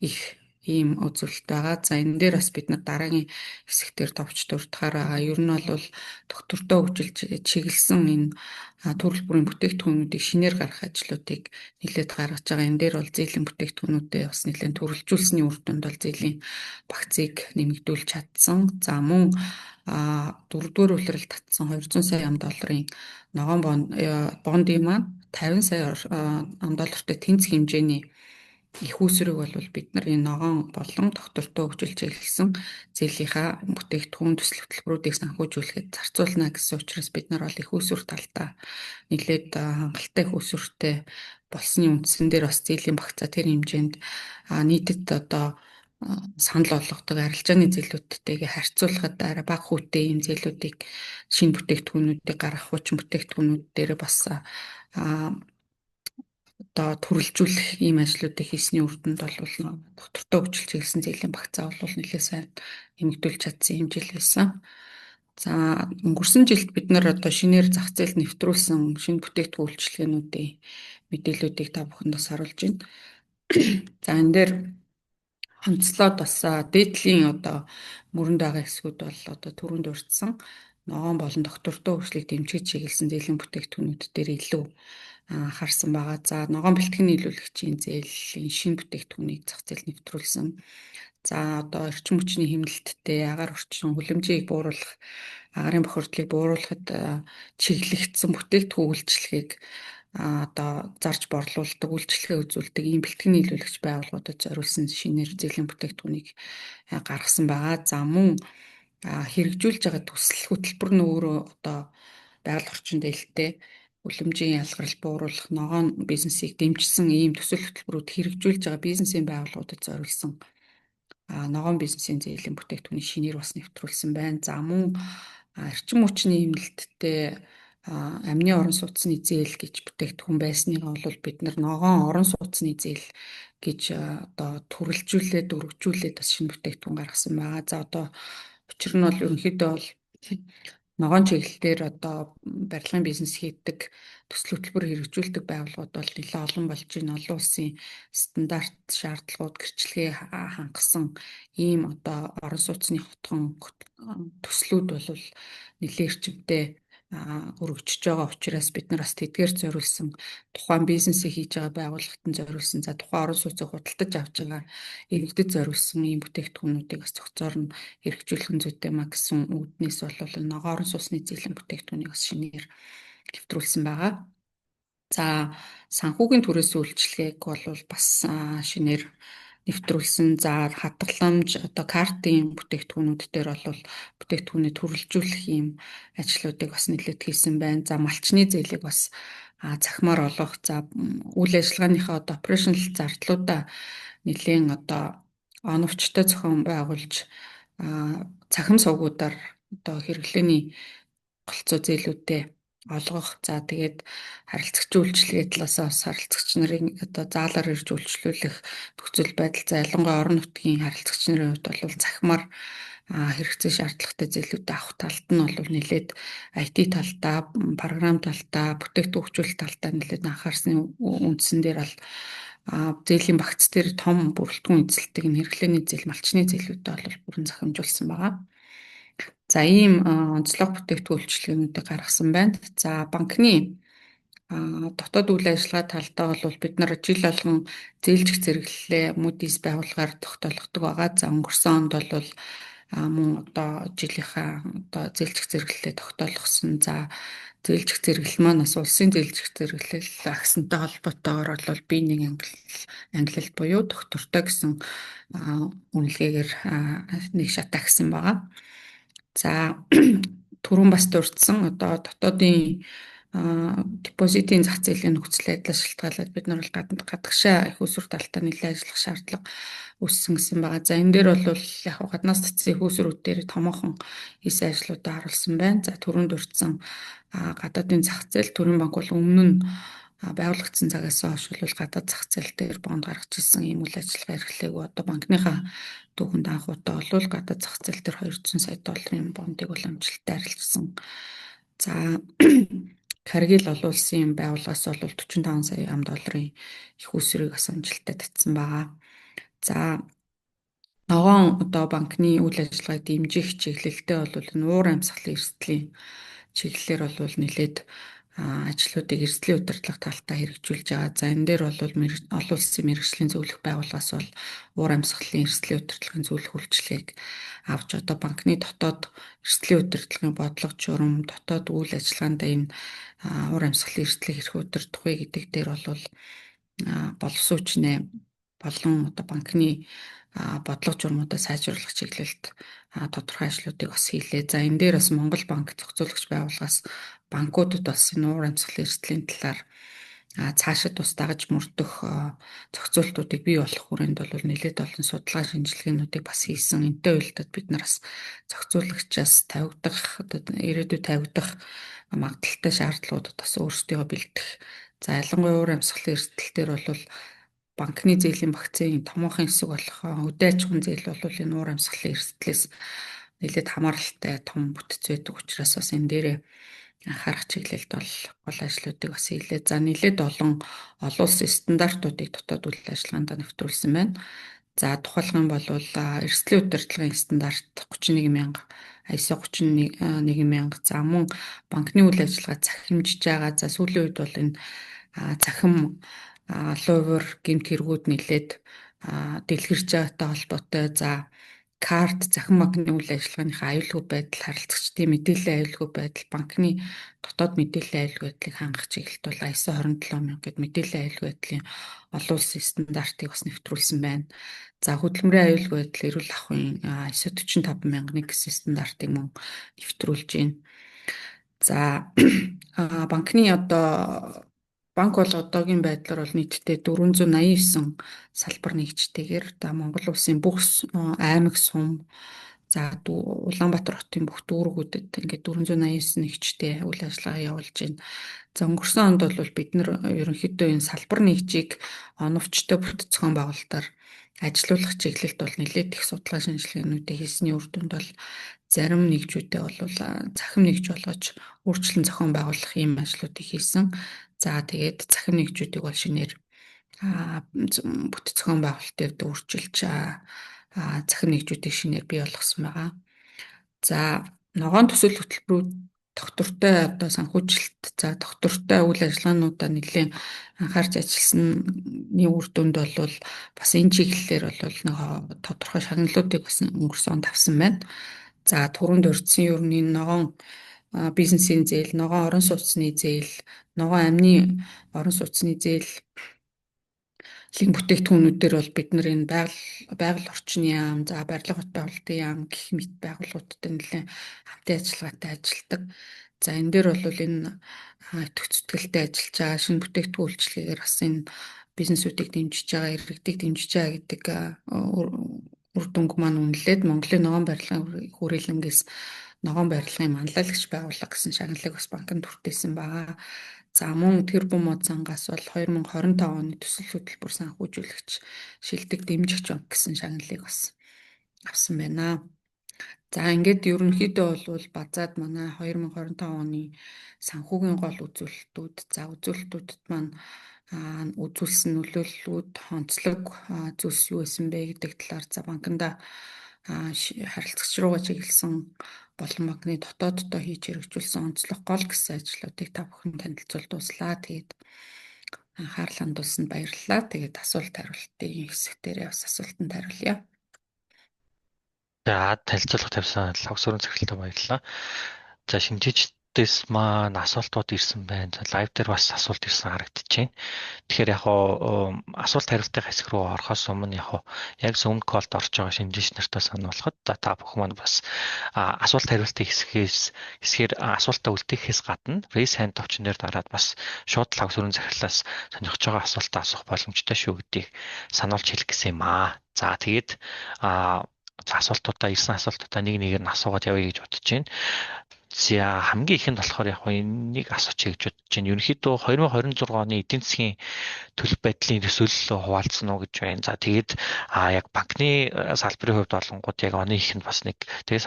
их ийм үзүүлэлт байгаа. За энэ дээр бас бид нар дараагийн хэсэгтэр товч дурдахаар ер нь бол доктортой хөгжил чиглэсэн энэ төрөл бүрийн бүтээгдэхүүнүүдийг шинээр гаргах ажлуудыг нэлээд гаргаж байгаа. Энэ дээр бол зээлийн бүтээгдэхүүнүүдэд бас нэлээд төрөлжүүлсэний үр дүнд бол зээлийн багцыг нэмэгдүүлж чадсан. За мөн 4-р улирал татсан 200 сая $ын ногоон бондын маань 50 сая $-тай тэнцэх хэмжээний их үүсвэрийг бол бид нар энэ ногоон болон доктортой хөгжил чиглэсэн зээлийнхаа бүтээгдэхүүн төсөл хөтөлбөрүүдийг санхүүжүүлэхэд зарцуулна гэсэн учраас бид нар бол их үүсвэр талдаа нэлээд хангалттай их үүсвэртэй болсны үндсэн дээр бас зээлийн багцаа тэр хэмжээнд нийтэд одоо санал болгодог арилжааны зээлүүдтэйгээ харьцуулахад арай бага хүүтэй ийм зээлүүдийг шинэ бүтээгдэхүүнүүдийг гаргах хүчин бүтээгдэхүүнүүд дээр бас одоо төрөлжүүлэх ийм ажлуудыг хийсний үр дүнд бол доктортой хөгжил чиглэсэн зээлийн багцаа бол нэлээд сайн нэмэгдүүлж чадсан юм жил байсан. За өнгөрсөн жилд бид нар одоо шинээр зах зээлд нэвтрүүлсэн шинэ бүтээгдэхүүн үйлчилгээнүүдийн мэдээллүүдийг та бүхэнд бас харуулж байна. За энэ дээр онцлоод бас дээдлийн одоо мөрөнд байгаа хэсгүүд бол одоо түрүүнд урьдсан ногоон болон доктортой хөгжлийг дэмжиж чиглэсэн зээлийн бүтээгдэхүүнүүд дээр илүү анхаарсан байгаа. За ногоон бэлтгэн нийлүүлэгчийн зээлийн шинэ бүтээгдэхүүнийг зах зээлд нэвтрүүлсэн. За одоо эрчим хүчний хэмнэлттэй агаар орчин хүлэмжийг бууруулах, агарын бохирдлыг бууруулахад чиглэгдсэн бүтээгдэхүүн үйлчлэгийг одоо зарж борлуулдаг, үйлчлэгээ үзүүлдэг ийм бэлтгэн нийлүүлэгч байгууллагуудад зориулсан шинээр зээлийн бүтээгдэхүүнийг гаргасан байгаа. За мөн хэрэгжүүлж байгаа төсөл хөтөлбөр нь өөрөө одоо байгаль орчин дээлтэй хүлэмжийн ялгарл бууруулах, ногоон бизнесийг дэмжсэн ийм төсөл хөтөлбөрүүд хэрэгжүүлж байгаа бизнесийн байгууллагуудад зориулсан ногоон бизнесийн зээлийн бүтээгдэхүүний шинээр бас нэвтрүүлсэн байна. За мөн эрчим хүчний хэмнэлттэй амны орон сууцны зээл гэж бүтээгдэхүүн байсныг бол бид нар ногоон орон сууцны зээл гэж одоо төрөлжүүлээд өргөжүүлээд бас шинэ бүтээгдэхүүн гаргасан байгаа. За одоо учир нь бол ерөнхийдөө бол ногоон чиглэлээр одоо барилгын бизнес хийдэг төсөл хөтөлбөр хэрэгжүүлдэг байгууллагууд бол нэлээд олон болж байна. Олон улсын стандарт шаардлагууд гэрчлэгээ хангасан ийм одоо орон сууцны хотхон төслүүд бол нэлээд эрчимтэй өргөжж байгаа учраас бид нар бас тэдгээр зориулсан тухайн бизнесийг хийж байгаа байгууллагатан зориулсан за тухайн орон сууцыг худалдаж авч байгаа иргэдэд зориулсан ийм бүтээгдэхүүнүүдийг бас зохицоор нь хэрэгжүүлэх нь зүйтэй маа гэсэн үүднээс бол ногоон орон сууцны зээлэн бүтээгдэхүүнийг бас шинээр нэвтрүүлсэн байгаа. За санхүүгийн төрөөс үйлчлэгийг бол бас шинээр нэвтрүүлсэн. За хадгаламж одоо картын бүтээгдэхүүнүүд дээр бол бүтээгдэхүүнээ төрөлжүүлэх ийм ажлуудыг бас нэлээд хийсэн байна. За малчны зээлийг бас цахимаар олгох. За үйл ажиллагааныхаа одоо operational зардлуудаа нэлээд одоо оновчтой зохион байгуулж цахим сувгуудаар одоо хэрэглээний голцоо зээлүүдээ олгох. За тэгээд харилцагчийн үйлчилгээ талаасаа бас харилцагч нарын одоо заалаар ирж үйлчлүүлэх нөхцөл байдал за ялангуяа орон нутгийн харилцагч нарын хувьд бол захимаар хэрэгцээ шаардлагатай зээлүүдээ авах талд нь бол нэлээд IT талдаа, програм талдаа, бүтээгдэхүүн хөгжүүлэлт талдаа нэлээд анхаарсан үндсэн дээр бол зээлийн багц дээр том бүрэлдэхүүн эзэлдэг хэрэглээний зээл, малчны зээлүүдээ бол бүрэн захимжуулсан байгаа. За ийм онцлог бүтээгдэхүүн үйлчилгээнүүдийг гаргасан байна. За банкны дотоод үйл ажиллагаа талдаа бол бид нар жил болгон зээлжих зэрэглэлээ Moody's байгууллагаар тогтоологдог байгаа. За өнгөрсөн онд бол мөн одоо жилийнхаа одоо зээлжих зэрэглэлээ тогтоологсон. За зээлжих зэрэглэл маань бас улсын зээлжих зэрэглэл агсантай холбоотойгоор бол B1 ангилалд буюу доктортой гэсэн үнэлгээгээр нэг шат агсан байгаа. За түрүүн бас дурдсан одоо дотоодын депозитийн зах зээлийн нөхцөл байдлаас шалтгаалаад бид нар бол гадагшаа их усүр талтай нэлээд ажиллах шаардлага үүссэн гэсэн байгаа. За энэ дээр бол яг гаднаас татсан их усүрүүд дээр томоохон хийсэн ажлуудаа харуулсан байна. За түрүүн дурдсан гадаадын зах зээл төрийн банк бол өмнө нь байгуулагдсан цагаас хойш бол гадаад зах зээл дээр бонд гаргаж ирсэн ийм үйл ажиллагаа эрхлэегүй одоо банкныхаа түүхэнд анхудаа бол гадаад зах зээл дээр 200 сая долларын бондыг бол амжилттай арилжсан. За Каргил олон улсын байгууллагаас бол 45 сая $45 их усрыг бас амжилттай татсан байгаа. За ногоон одоо банкны үйл ажиллагааг дэмжих чиглэлтэй бол энэ уур амьсгалын эрсдлийн чиглэлээр бол нэлээд ажлуудыг эрсдлийн удирдлага талтай хэрэгжүүлж байгаа. За энэ дээр бол олон улсын мэргэжлийн зөвлөх байгууллагаас бол уур амьсгалын эрсдлийн удирдлагын зөвлөх үйлчилгээг авч одоо банкны дотоод эрсдлийн удирдлагын бодлого журам дотоод үйл ажиллагаанд энэ уур амьсгалын эрсдлийг хэрхэн удирдах вэ гэдэг дээр бол боловсруучнээ болон одоо банкны бодлого журмуудаа сайжруулах чиглэлд тодорхой ажлуудыг бас хийлээ. За энэ дээр бас Монгол банк зохицуулагч байгууллагаас банкудад бас энэ уур амьсгалын эрсдлийн талаар цаашид бас дагаж мөрдөх зохицуултуудыг бий болох хүрээнд бол нэлээд олон судалгаа шинжилгээнүүдийг бас хийсэн. Энтэй уялдаад бид нар бас зохицуулагчаас тавигдах ирээдүйд тавигдах магадaltaй шаардлагуудад бас өөрсдөө бэлдэх. За ялангуяа уур амьсгалын эрсдэл дээр бол банкны зээлийн багцын томоохон хэсэг болох өдөө аж ахуйн зээл бол энэ уур амьсгалын эрсдлээс нэлээд хамааралтай том бүтц байдаг учраас бас энэ дээрээ анхаарах чиглэлд бол гол ажлуудыг бас хийлээ. За нэлээд олон улсын стандартуудыг дотоод үйл ажиллагаанд нэвтрүүлсэн байна. За тухайлх юм бол эрсдлийн удирдлагын стандарт 31,000, ISO 31,000. За мөн банкны үйл ажиллагаа захимжиж байгаа. За сүүлийн үед бол энэ захим ловер гэмт хэрэгүүд нэлээд дэлгэрч байгаатай холбоотой. За карт захин банкны үйл ажиллагааныхаа аюулгүй байдал, харилцагчдын мэдээллийн аюулгүй байдал, банкны дотоод мэдээллийн аюулгүй байдлыг хангах чиглэлд бол ISO 27000 гэд мэдээллийн аюулгүй байдлын олон улсын стандартыг бас нэвтрүүлсэн байна. За хөдөлмөрийн аюулгүй байдал, эрүүл ахуйн ISO 45001 гэсэн стандартыг мөн нэвтрүүлж байна. За банкны банк бол одоогийн байдлаар бол нийтдээ 489 салбар нэгжтэйгээр Монгол улсын бүх аймаг сум За Улаанбаатар хотын бүх дүүргүүдэд ингээд 489 нэгжтэй үйл ажиллагаа явуулж байна. За өнгөрсөн онд бол бид нар ерөнхийдөө энэ салбар нэгжийг оновчтой бүтэцгэн байгуулалтаар ажилуулах чиглэлд бол нэлээд их судалгаа шинжилгээнүүдийг хийсний үр дүнд бол зарим нэгжүүдээ бол захим нэгж болгож өөрчлөн зохион байгуулах ийм ажлуудыг хийсэн. За тэгээд захим нэгжүүдийг бол шинээр бүтэцгэн байгуулалтыг өөрчилж захин нэгжүүдийг шинээр бий болгосон байгаа. За ногоон төсөл хөтөлбөрүүд доктортой одоо санхүүжилт за доктортой үйл ажиллагаануудаа нэлээд анхаарч ажилласны үр дүнд бол бас энэ чиглэлээр бол нэг тодорхой шагналуудыг бас өнгөрсөн онд авсан байна. За түрүүнд урьдсан ер нь ногоон бизнесийн зээл, ногоон орон сууцны зээл, ногоон амны орон сууцны зээл линк бүтээгдэхүүнүүдээр бол бид нар энэ байгаль орчны яам, за барилга хотын олдын яам гэх мэт байгууллагуудтай нэлээд хамтын ажиллагаатай ажилладаг. За энэ дээр бол энэ идэвх зүтгэлтэй ажиллаж байгаа шинэ бүтээгдэхүүн үйлчлэгээр бас энэ бизнесүүдийг дэмжиж байгаа, иргэдийг дэмжиж байгаа гэдэг үр дүнг маань үнэлээд Монголын ногоон барилгын хүрээлэнгээс ногоон барилгын манлайлагч байгууллага гэсэн шагналыг бас банкнд хүртээсэн байгаа. За мөн тэр бүм мод зангаас бол 2025 оны төсөл хөтөлбөр санхүүжүүлэгч шилдэг дэмжигч банк гэсэн шагналыг бас авсан байна. За ингээд ерөнхийдөө бол базаад манай 2025 оны санхүүгийн гол үзүүлэлтүүдэд маань үзүүлсэн нөлөөллүүд онцлог зүйлс юу байсан бэ гэдэг талаар за банкнда харилцагч руугаа чиглэсэн болон банкны дотооддоо хийж хэрэгжүүлсэн онцлог гол гэсэн ажлуудыг та бүхэн танилцуул дуслаа. Тэгээд анхаарал хандуулсанд баярлалаа. Тэгээд асуулт хариултын хэсэгтээ бас асуултанд хариулъя. За танилцуулга тавьсан лавсурын захиралтай баярлалаа. За шинжээчдээс маань асуултууд ирсэн байна. Лайв дээр бас асуулт ирсэн харагдаж байна. Тэгэхээр яг асуулт хариултын хэсэг рүү орохоос өмнө яг Zoom call-д орж байгаа шинжээч нартай сануулхад та бүхэн маань бас асуулт хариултын хэсгээр асуултаа үлдэхээс гадна raise hand товчон дээр дараад бас шууд лавсурын захирлаас сонирхож байгаа асуултаа асуух боломжтой шүү гэдгийг сануулж хэлэх гэсэн юм аа. За тэгээд ирсэн асуултуудаа нэг нэгээр нь асуугаад явъя гэж бодож байна. За хамгийн ихэнд болохоор энийг асууж гэж бодож байна. Ерөнхийдөө 2026 оны эдийн засгийн төлөв байдлын төсөөлөл хуваалцсан уу гэж байна. За тэгээд яг банкны салбарын хувьд болонгууд яг оны ихэнд бас нэг тэгээс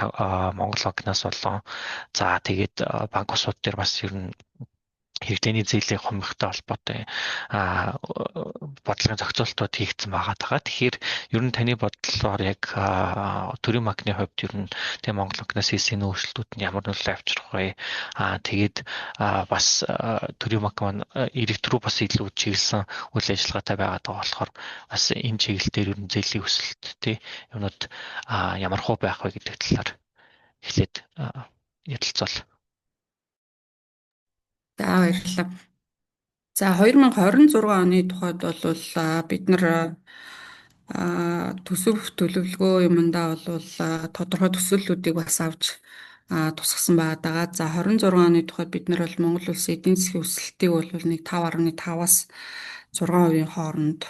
Монгол банкнаас болон за тэгээд банк усууд дээр бас ер нь хэрэглээний зээлийн хумигтай холбоотой бодлогын зохицуултууд хийгдсэн байгаа. Тэгэхээр ер нь таны бодлоор яг төрийн банкны хувьд ер нь тийм Монгол банкнаас хийсэн өөрчлөлтүүд нь ямар нөлөө авчрах вэ? Тэгээд бас төрийн банк маань иргэд рүү бас илүү чиглэсэн үйл ажиллагаатай байгаад байгаа болохоор бас энэ чиглэл дээр ер нь зээлийн өсөлт юмнууд ямар хөө байх вэ гэдэг талаар эхлээд ярилцвал. За баярлалаа. За 2026 оны тухайд бол бид нар төсөв төлөвлөгөө юмдаа бол тодорхой төсөөллүүдийг бас авч тусгасан байгаа. За 26 оны тухайд бид нар бол Монгол улсын эдийн засгийн өсөлтийг бол нэг 5.5-аас 6% хооронд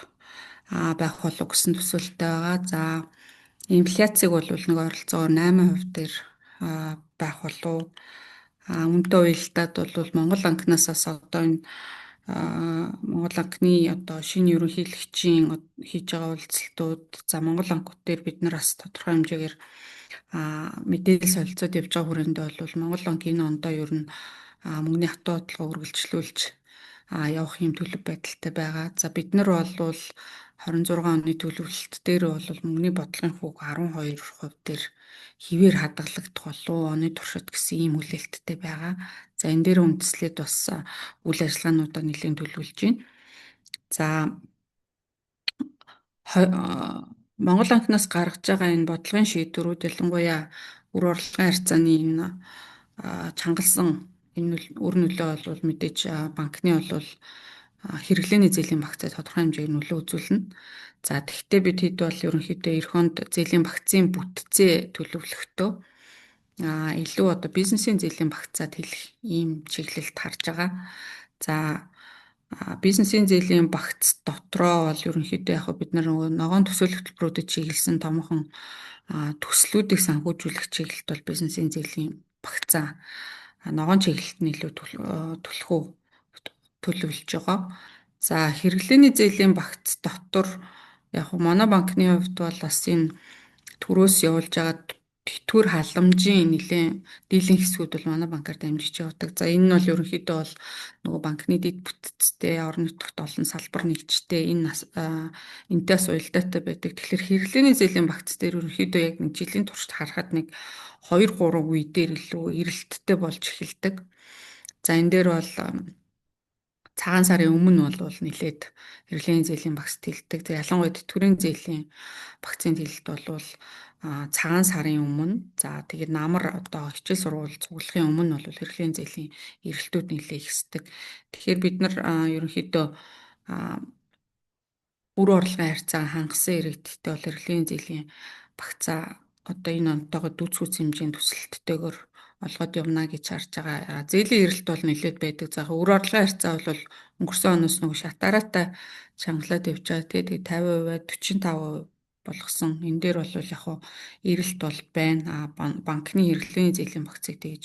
байх болов гэсэн төсөөлттэй байгаа. За инфляцийг бол нэг ойролцоогоор 8% дээр байх болов. Үнэтэй уялдаад бол Монгол банкнаас одоо энэ Монгол банкны одоо шинэ ерөнхийлөгчийн хийж байгаа уулзалтууд за Монгол банкуд дээр бид нар бас тодорхой хэмжээгээр мэдээлэл солилцоод явж байгаа хүрээндээ бол Монгол банк энэ ондоо ер нь мөнгөний хатуу бодлого үргэлжлүүлж явах юм төлөв байдалтай байгаа. За бид нар бол 26 оны төлөвлөлт дээр бол мөнгөний бодлогын хүүг 12% дээр хിവэр хадгалагдах болов оны туршид гэсэн ийм хүлээлттэй байгаа. За энэ дээр үндэслээд бас үйл ажиллагаануудаа нэлээд төлөвлөж байна. За Монгол банкнаас гаргаж байгаа энэ бодлогын шийдвэрүүд ялангуяа үр орлогын харьцааны энэ чангалсан энэ үр нөлөө бол мэдээж банкны бол хэрэглээний зээлийн багцаа тодорхой хэмжээгээр нөлөө үзүүлнэ. За тэгвэл бид хэд бол ерөнхийдөө эх хонд зээлийн багцын бүтцээ төлөвлөхдөө илүү одоо бизнесийн зээлийн багцаад хэлэх ийм чиглэлд харж байгаа. За Бизнесийн зээлийн багц дотроо бол ерөнхийдөө яг бид нар нөгөө ногоон төсөөлөх төлбөрүүдэд чиглэсэн томхон төслүүдийг санхүүжүүлэх чиглэлд бол бизнесийн зээлийн багцаа ногоон чиглэлд нь илүү төлхөө төлөвлөж байгаа. За хэрэглээний зээлийн багц дотор яг манай банкны хувьд бол бас энэ түрүүс явуулж байгаа тэтгэвэр халамжийн нэлээд дийлэн хэсгүүд бол манай банкар дамжиж явдаг. За энэ нь бол ерөнхийдөө бол нөгөө банкны дэд бүтцтэй орон нутагт олон салбар нэгжтэй энтэй бас уялдаатай байдаг. Тэгэхээр хэрэглээний зээлийн багц дээр ерөнхийдөө яг нэг жилийн туршид харахад нэг 2-3 үе дээр илүү эрэлттэй болж эхэлдэг. За энэ дээр бол цагаан сарын өмнө бол нэлээд хэрэглээний зээлийн багц тэлдэг. За ялангуяа тэтгэврийн зээлийн багцын тэлэлт бол цагаан сарын өмнө за тэгээд намар одоо хичээл сургууль цуглахын өмнө бол хэрэглээний зээлийн эрэлтүүд нэлээд ихсдэг. Тэгэхээр бид нар ерөнхийдөө үр орлогын харьцаа хангасан иргэдтэй бол хэрэглээний зээлийн багцаа одоо энэ онтойгоо дүүцхүүц хэмжээнд төсөлттэйгээр олгоод явна гэж харж байгаа. Зээлийн эрэлт бол нэлээд байдаг. За үр орлогын харьцаа бол өнгөрсөн оноос нөгөө шатараатай чангалаад явж байгаа. Тэгээд 50%-аад 45% болгосон. Энэ дээр бол яг хуу эрэлт бол байна. Банкны хэрэглээний зээлийн багцыг тэгж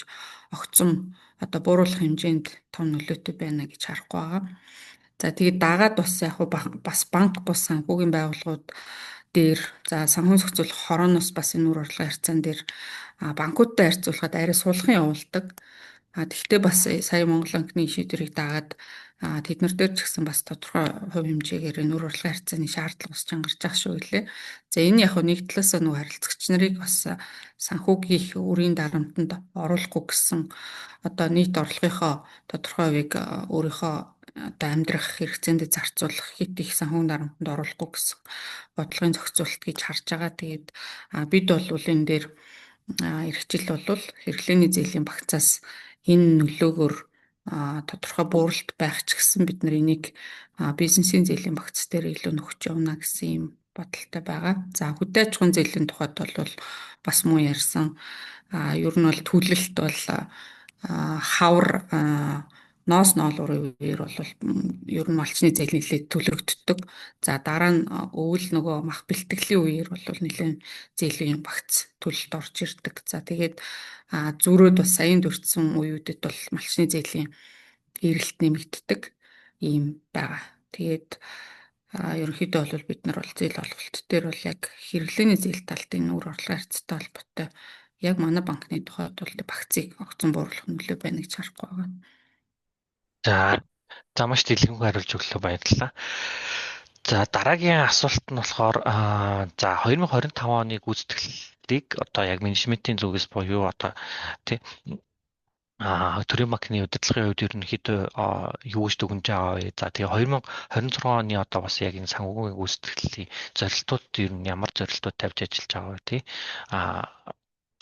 огцом одоо бууруулах хэмжээнд том нөлөөтэй байна гэж харахгүй байгаа. За тэгээд дагаад бас яг хуу бас банк бус санхүүгийн байгууллагууд дээр за санхүүгийн зохицуулах хорооноос бас энэ үр орлогын харьцаан дээр банкудтай харьцуулахад арай сулхан явуулдаг. Тэгвэл бас сая Монгол банкны шийдвэрийг дагаад тэд нар дээр ч гэсэн бас тодорхой хувь хэмжээгээр энэ үр орлогын харьцааны шаардлага бас чангарч байгаа шүү гэлээ. За энэ яг нэг талаасаа нөгөө харилцагч нарыг бас санхүүгийн үрийн дарамтанд оруулахгүй гэсэн одоо нийт орлогынхоо тодорхой хувийг өөрийнхөө одоо амьдрах хэрэгцээнд зарцуулах хит их санхүүгийн дарамтанд оруулахгүй гэсэн бодлогын зохицуулалт гэж харж байгаа. Тэгээд бид бол энэ дээр эрхчил бол хэрэглээний зээлийн багцаас энэ нөлөөгөөр тодорхой бууралт байх ч гэсэн бид нар энийг бизнесийн зээлийн багц дээр илүү нөхөж явна гэсэн юм бодолтой байгаа. За хөдөө аж ахуйн зээлийн тухайд бол бас муу ярьсан. Ер нь бол төлөлт бол хавар ноос ноолуурын үеэр бол ер нь малчны зээл нэлээд төлөгддөг. За дараа нь өвөл нөгөө мах бэлтгэлийн үеэр бол нэлээд зээлийн багц төлөлт орж ирдэг. За тэгээд зүрөөд бас саяын дурдсан үеүүдэд бол малчны зээлийн эрэлт нэмэгддэг ийм байгаа. Тэгээд ерөнхийдөө бол бид нар бол зээл олголт дээр бол яг хэрэглээний зээл талын үр орлогын харьцаатай холбоотой яг манай банкны тухайд бол багцыг огцон бууруулах нөлөө байна гэж харахгүй байгаа. За маш дэлгэрэнгүй хариулж өглөө баярлалаа. За дараагийн асуулт нь болохоор за 2025 оны гүйцэтгэлийг одоо яг менежментийн зүгээс буюу одоо тий төрийн банкны удирдлагын хувьд ерөнхийдөө юу гэж дүгнэж байгаа вэ? За тэгээ 2026 оны одоо бас яг энэ санхүүгийн гүйцэтгэлийн зорилтууд ер нь ямар зорилтууд тавьж ажиллаж байгаа вэ тий?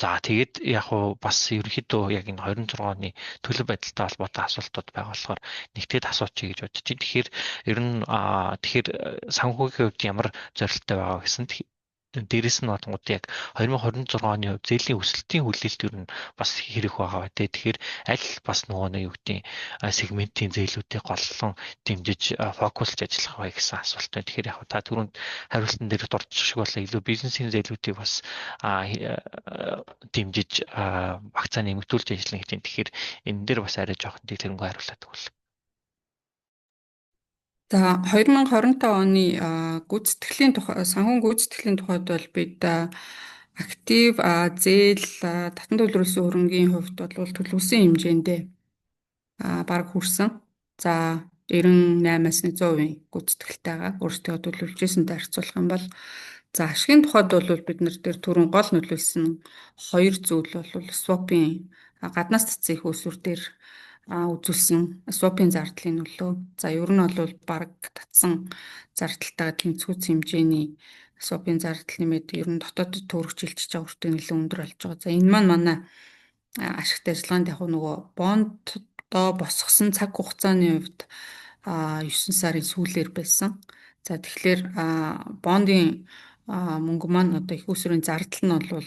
За тэгээд яг уу бас ерөнхийдөө яг энэ 26 оны төлөв байдалтай холбоотой асуултууд байгаа болохоор нэгтгэд асуучих гэж бодож байна. Тэгэхээр ер нь тэгэхээр санхүүгийн хувьд ямар зорилттой байгаа гэсэн дээрэс нь бодгууд яг 2026 оны хувьд зээлийн өсөлтийн хүлээлт ер нь бас хэрэг байгаа бай. Тэгэхээр аль бас нөгөө нэг юу гэдэг сегментийн зээлүүдийг голлон дэмжиж фокуслж ажиллах вэ гэсэн асуулт байна. Тэгэхээр яг та түрүүнд хариултан дээр дурдчих шиг болоо илүү бизнесийн зээлүүдийг бас дэмжиж багцаа нэмэгдүүлж ажиллана гэж байна. Тэгэхээр энэ дээр бас арай жоохон дэлгэрэнгүй хариулаад өгвөл. За 2025 оны гүйцэтгэлийн тухай санхүүгийн гүйцэтгэлийн тухайд бол бид актив зээл татан төлрүүлсэн хөрөнгийн хувьд бол төлөвлөсөн хэмжээндээ бараг хүрсэн. За 98-аас 100% гүйцэтгэлтэй байгаа. Өөрсдөө төлөвлөжсөнтэй харьцуулах юм бол за ашигын тухайд бол бид нар дээр түрүүн гол нөлөөлсөн хоёр зүйл бол swap-ийн гаднаас цэцэн их усүр дээр үзүүлсэн swap-ийн зардлын нөлөө. За ер нь бол баг татсан зардалтайгаа тэнцвүүц хэмжээний swap-ийн зардал нэмээд ер нь дотоодд төгрөгч илчиж байгаа хүртэл нэлээд өндөр болж байгаа. За энэ манай ашигт ажиллагаанд яг нөгөө бонддоо босгосон цаг хугацааны хувьд 9 сарын сүүлээр байсан. За тэгэхээр бондын мөнгө маань одоо их усрын зардал нь бол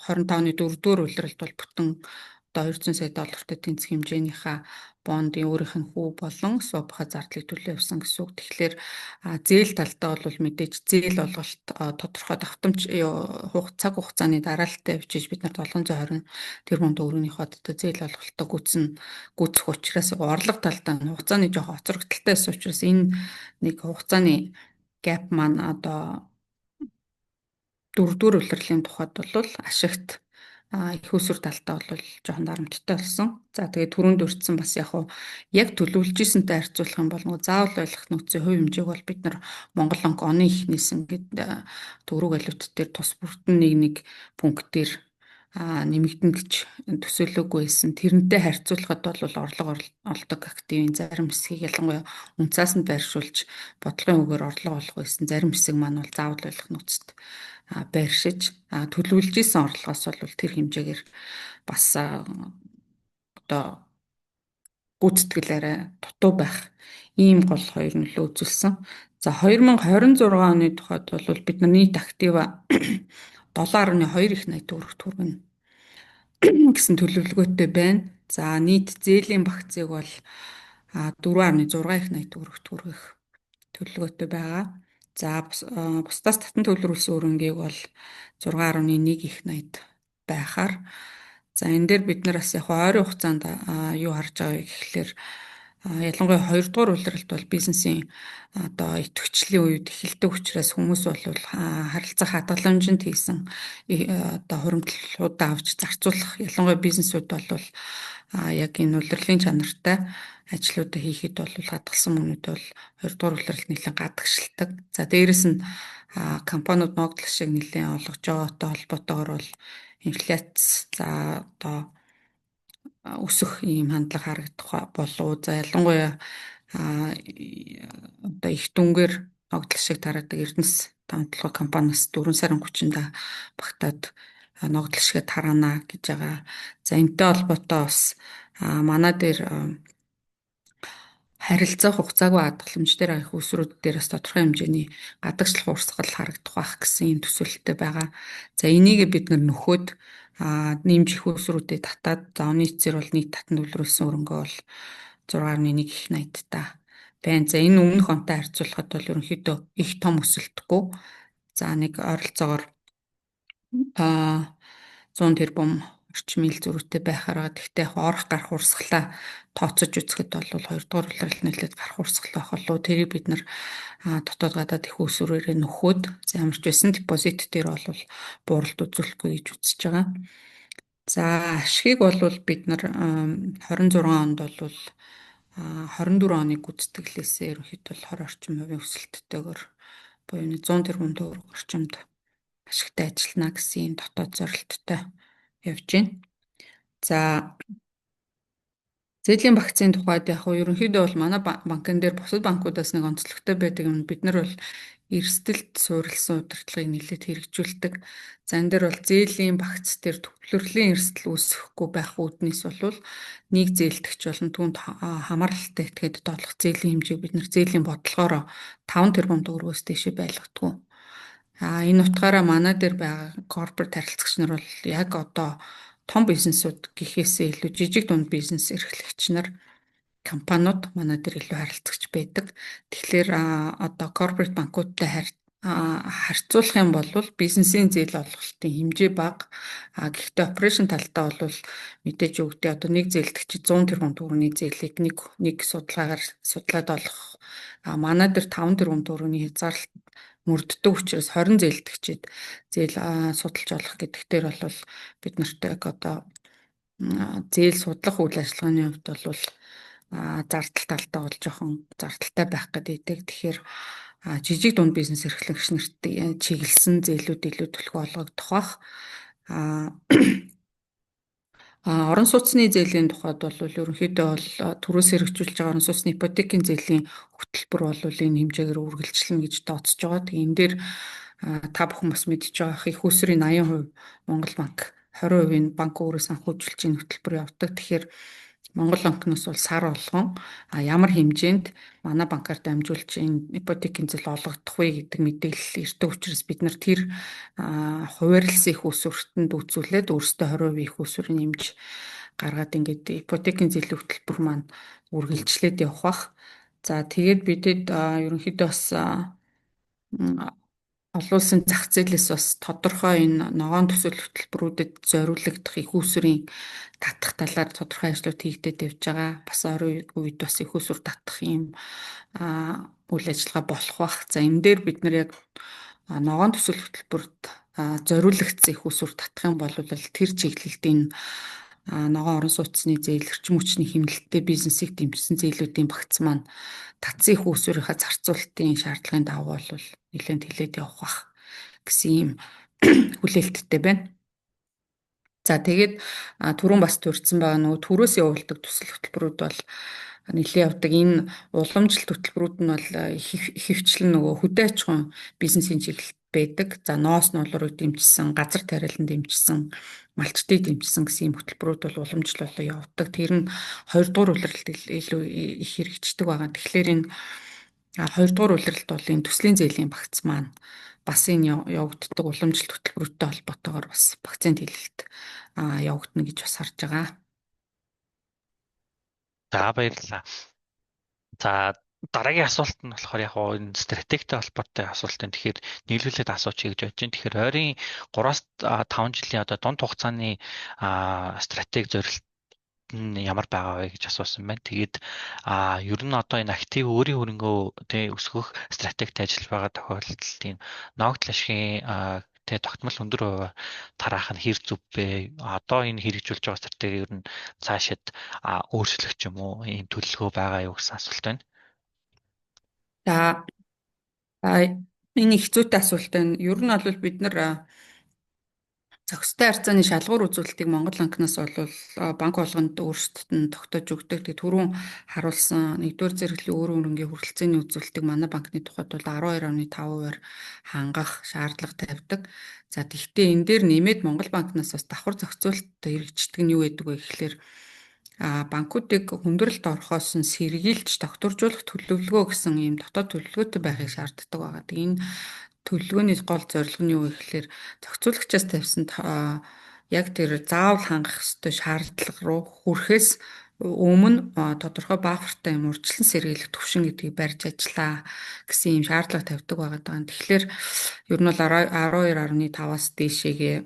25-ны 4-р улиралд бол бүтэн одоо 200 сая доллартай тэнцэх хэмжээнийхээ бондын өөрийнх нь хүү болон сувбахаа зардлыг төлөө явсан гэсэн үг. Тэгэхээр зээл талдаа бол мэдээж зээл олголт тодорхой давтамж цаг хугацааны дараалттай бичиж бид нар 720 тэрбум төгрөгийнхөө одоо зээл олголтоо гүйцэх учраас орлого талдаа хугацааны жоохон хоцрогдолтой байсан учраас энэ нэг хугацааны гэп маань одоо дөрөвдүгээр улирлын тухайд бол ашигт их усүр талтаа бол жоохон дарамттай болсон. За тэгээд түрүүнд өртсөн бас яг төлөвлөж ийсэнтэй харьцуулах юм бол заавал ойлгох нөхцөлийн хувь хэмжээг бол бид нар Монгол банк оны эхнээс ингээд төгрөг валют дээр тус бүрдэн нэг пунктээр нэмэгдэн гэж төсөөлөөгүй байсан. Тэрнтэй харьцуулахад бол орлого олдог активын зарим хэсгийг ялангуяа үнцаасанд байршуулж бодлогын үгээр орлого олох байсан. Зарим хэсэг маань бол заавал ойлгох нөхцөд байршиж төлөвлөж исэн орлогоос бол тэр хэмжээгээр бас одоо гүйцэтгэл арай дутуу байх ийм гол хоёр нөлөө үзүүлсэн. За 2026 оны тухайд бол бид нар нийт актива 7.2 их 80 төгрөг хүргэнэ гэсэн төлөвлөгөөтэй байна. За нийт зээлийн багцыг бол 4.6 их 80 төгрөг хүргэх төлөвлөгөөтэй байгаа. За бусдаас татан төвлөрүүлсэн өрөнгийг бол 6.1 их 80 байхаар за энэ дээр бид нар бас ойрын хугацаанд юу харж байгааг гэхэлэр ялангуяа 2 дугаар улиралд бол бизнесийн одоо идэвхжлийн үед эхэлдэг учраас хүмүүс бол харилцах хадгаламжинд хийсэн одоо хуримтлалуудаа авч зарцуулах ялангуяа бизнесүүд бол яг энэ улирлын чанартай ажлуудаа хийхэд бол хадгалсан хүмүүд бол 2 дугаар улиралд нэлээд гадагшилдаг. За дээрэс нь компаниуд ногдлох шиг нэлээд олгож байгаатай холбоотойгоор бол инфляц за одоо өсөх ийм хандлага харагдах болов. За ялангуяа одоо их дүнгээр ногдлох шиг тараадаг Эрдэнэс тамтлага компаниас 4 сарын 30-нд багтаад ногдлох шиг тараана гэж байгаа. За энэтэй холбоотой бас манай дээр харилцах хугацаагүй хадгаламж дээр их усрууд дээр бас тодорхой хэмжээний гадагшлах урсгал харагдах байх гэсэн ийм төсөөлөлтэй байгаа. За энийг бид нар нөхөд нэмж их усруудыг татаад за оны эцсээр бол нийт татан төвлөрүүлсэн өрөнгөө бол 6.1 их 80 та байна. За энэ өмнөх онтой харьцуулахад бол ерөнхийдөө их том өсөлтгүй. За нэг ойролцоогоор 100 тэрбум орчим ил зөрүүтэй байхаараа тэгтээ орох гарах урсгалаа тооцож үзэхэд бол 2 дугаар улиралд нэлээд гарах урсгал байх болов. Тэрийг бид нар дотоод гадаад их усрээрээ нөхөд ямар ч байсан депозит дээр бол бууралт үзүүлэхгүй гэж үзэж байгаа. За ашгийг бол бид нар 26 онд бол 24 оны гүйцэтгэлээсээ ерөнхийдөө 20 орчим хувийн өсөлттэйгээр буюу 100 тэрбум төгрөг орчимд ашигтай ажиллана гэсэн дотоод зорилттой явж байна. За зээлийн багцын тухайд ерөнхийдөө бол манай банкн дээр бусад банкудаас нэг онцлогтой байдаг юм. Бид нар бол эрсдэлд суурилсан удирдлагыг нэлээд хэрэгжүүлдэг. За энэ дээр бол зээлийн багц дээр төвлөрлийн эрсдэл үүсэхгүй байх үүднээс бол нэг зээлдэгч болон түүнд хамааралтай этгээд доолох зээлийн хэмжээг бид нар зээлийн бодлогоор 5 тэрбум төгрөгөөс дээшээ байлгадаг. Энэ утгаараа манай дээр байгаа корпорат харилцагч нар бол яг одоо том бизнесүүд гэхээсээ илүү жижиг дунд бизнес эрхлэгч нар компаниуд манай дээр илүү харилцагч байдаг. Тэгэхээр одоо корпорат банкудтай харьцуулах юм бол бизнесийн зээл олголтын хэмжээ бага. Гэхдээ операшн талдаа бол мэдээж өгдөө одоо нэг зээлдэгч 100 тэрбум төгрөгийн зээлийг нэг судалгаагаар судлаад олох. Манай дээр 5 тэрбум төгрөгийн хязгаарлалт мөрддөг учраас 20 зээлдэгчид зээл судалж олох гэдэг дээр бол бид нарт яг одоо зээл судлах үйл ажиллагааны хувьд бол зардал талдаа бол жоохон зардалтай байх гэдэг. Тэгэхээр жижиг дунд бизнес эрхлэгч нарт чиглэсэн зээлүүд илүү төлхөө олгогдох бах. Орон сууцны зээлийн тухайд бол ерөнхийдөө бол түрүүс хэрэгжүүлж байгаа орон сууцны ипотекийн зээлийн хөтөлбөр бол энэ хэмжээгээр үргэлжлэнэ гэж тооцож байгаа. Тэгээ энэ дээр та бүхэн бас мэдж байгаа их усрын 80% Монгол банк 20% банк өөрөө санхүүжүүлж энэ хөтөлбөр явуулдаг. Тэгэхээр Монгол банкнаас бол сар болгон ямар хэмжээнд манай банкар дамжуулж энэ ипотекийн зээл олгогдох вэ гэдэг мэдээлэл ирдэг учраас бид нар тэр хуваарлсан их усүртэнд үзүүлээд өөрсдөө 20% их усүрийг нэмж гаргаад ингээд ипотекийн зээл хөтөлбөр маань үргэлжлээд явах бах. За тэгээд бидэд ерөнхийдөө бас олон улсын зах зээлээс бас тодорхой энэ ногоон төсөл хөтөлбөрүүдэд зориулагдах их усрын татах талаар тодорхой ажлууд хийгдээд явж байгаа. Бас орой үед бас их усүр татах юм үйл ажиллагаа болох бах. За энэ дээр бид нар яг ногоон төсөл хөтөлбөрт зориулагдсан их усүр татах юм бол тэр чиглэлдийн ногоон орон сууцны зээл, эрчим хүчний хэмнэлттэй бизнесийг дэмжсэн зээлүүдийн багц маань татсан их усүрийнхаа зарцуулалтын шаардлагын давуу бол нэлээд хилээд явах бах гэсэн ийм хүлээлттэй байна. За тэгээд түрүүн бас төрсэн байгаа нөгөө төрөөс явуулдаг төсөл хөтөлбөрүүд бол нэлээд явдаг. Энэ уламжлалт хөтөлбөрүүд нь бол ихэвчлэн нөгөө хөдөө аж ахуйн бизнесийн чиглэлд байдаг. За ноос нуулуурыг дэмжсэн, газар тариалан дэмжсэн, малчтыг дэмжсэн гэсэн ийм хөтөлбөрүүд бол уламжлал явдаг. Тэр нь 2 дугаар улиралд илүү их хэрэгждэг байгаа. Тэгэхээр энэ 2 дугаар улиралд бол энэ төслийн зээлийн багц маань бас энэ явагддаг уламжлалт хөтөлбөртэй холбоотойгоор бас багцын хэлэлт явагдана гэж бас харж байгаа. За баярлалаа. За дараагийн асуулт нь болохоор яг энэ стратегтэй холбоотой асуулт юм. Тэгэхээр нийлүүлээд асуучих гэж бодож байна. Тэгэхээр ойрын 3-5 жилийн одоо дунд хугацааны стратеги зорилт нь ямар байгаа вэ гэж асуусан байна. Тэгээд ер нь одоо энэ актив өөрийн хөрөнгөө өсгөх стратегтэй ажиллаж байгаа тохиолдолд тийм ногдол ашигын тогтмол өндөр хувиар тараах нь хэр зүв бэ? Одоо энэ хэрэгжүүлж байгаа стратеги ер нь цаашид өөрчлөх юм уу? Ийм төлөвлөгөө байгаа юу гэсэн асуулт байна. За энэ их зүйтэй асуулт байна. Ер нь бол бид нар зохистой харьцааны шалгуур үзүүлэлтийг Монгол банкнаас бол банк болгонд өөрсдөд нь тогтоож өгдөг. Тэгээд түрүүн харуулсан 1-р зэрэглэлийн өөрийн хөрөнгийн хүрэлцээний үзүүлэлтийг манай банкны тухайд бол 12.5%-аар хангах шаардлага тавьдаг. За тэгвэл энэ дээр нэмээд Монгол банкнаас бас давхар зохицуулалт хэрэгждэг нь юу гэдэг вэ гэхлээр банкуудыг хүндрэлт орохоос нь сэргийлж докторжуулах төлөвлөгөө гэсэн ийм дотоод төлөвлөгөөтэй байхыг шаарддаг байгаа. Тэгээд энэ төлөвлөгөөний гол зорилго нь юу вэ гэхээр зохицуулагчаас тавьсан яг тэр заавал хангах ёстой шаардлага руу хүрэхээс өмнө тодорхой бафертай юм урьдчилан сэргийлэх төвшин гэдгийг барьж ажиллаа гэсэн ийм шаардлага тавьдаг байгаа. Тэгэхээр ер нь бол 12.5-аас дээшээгээ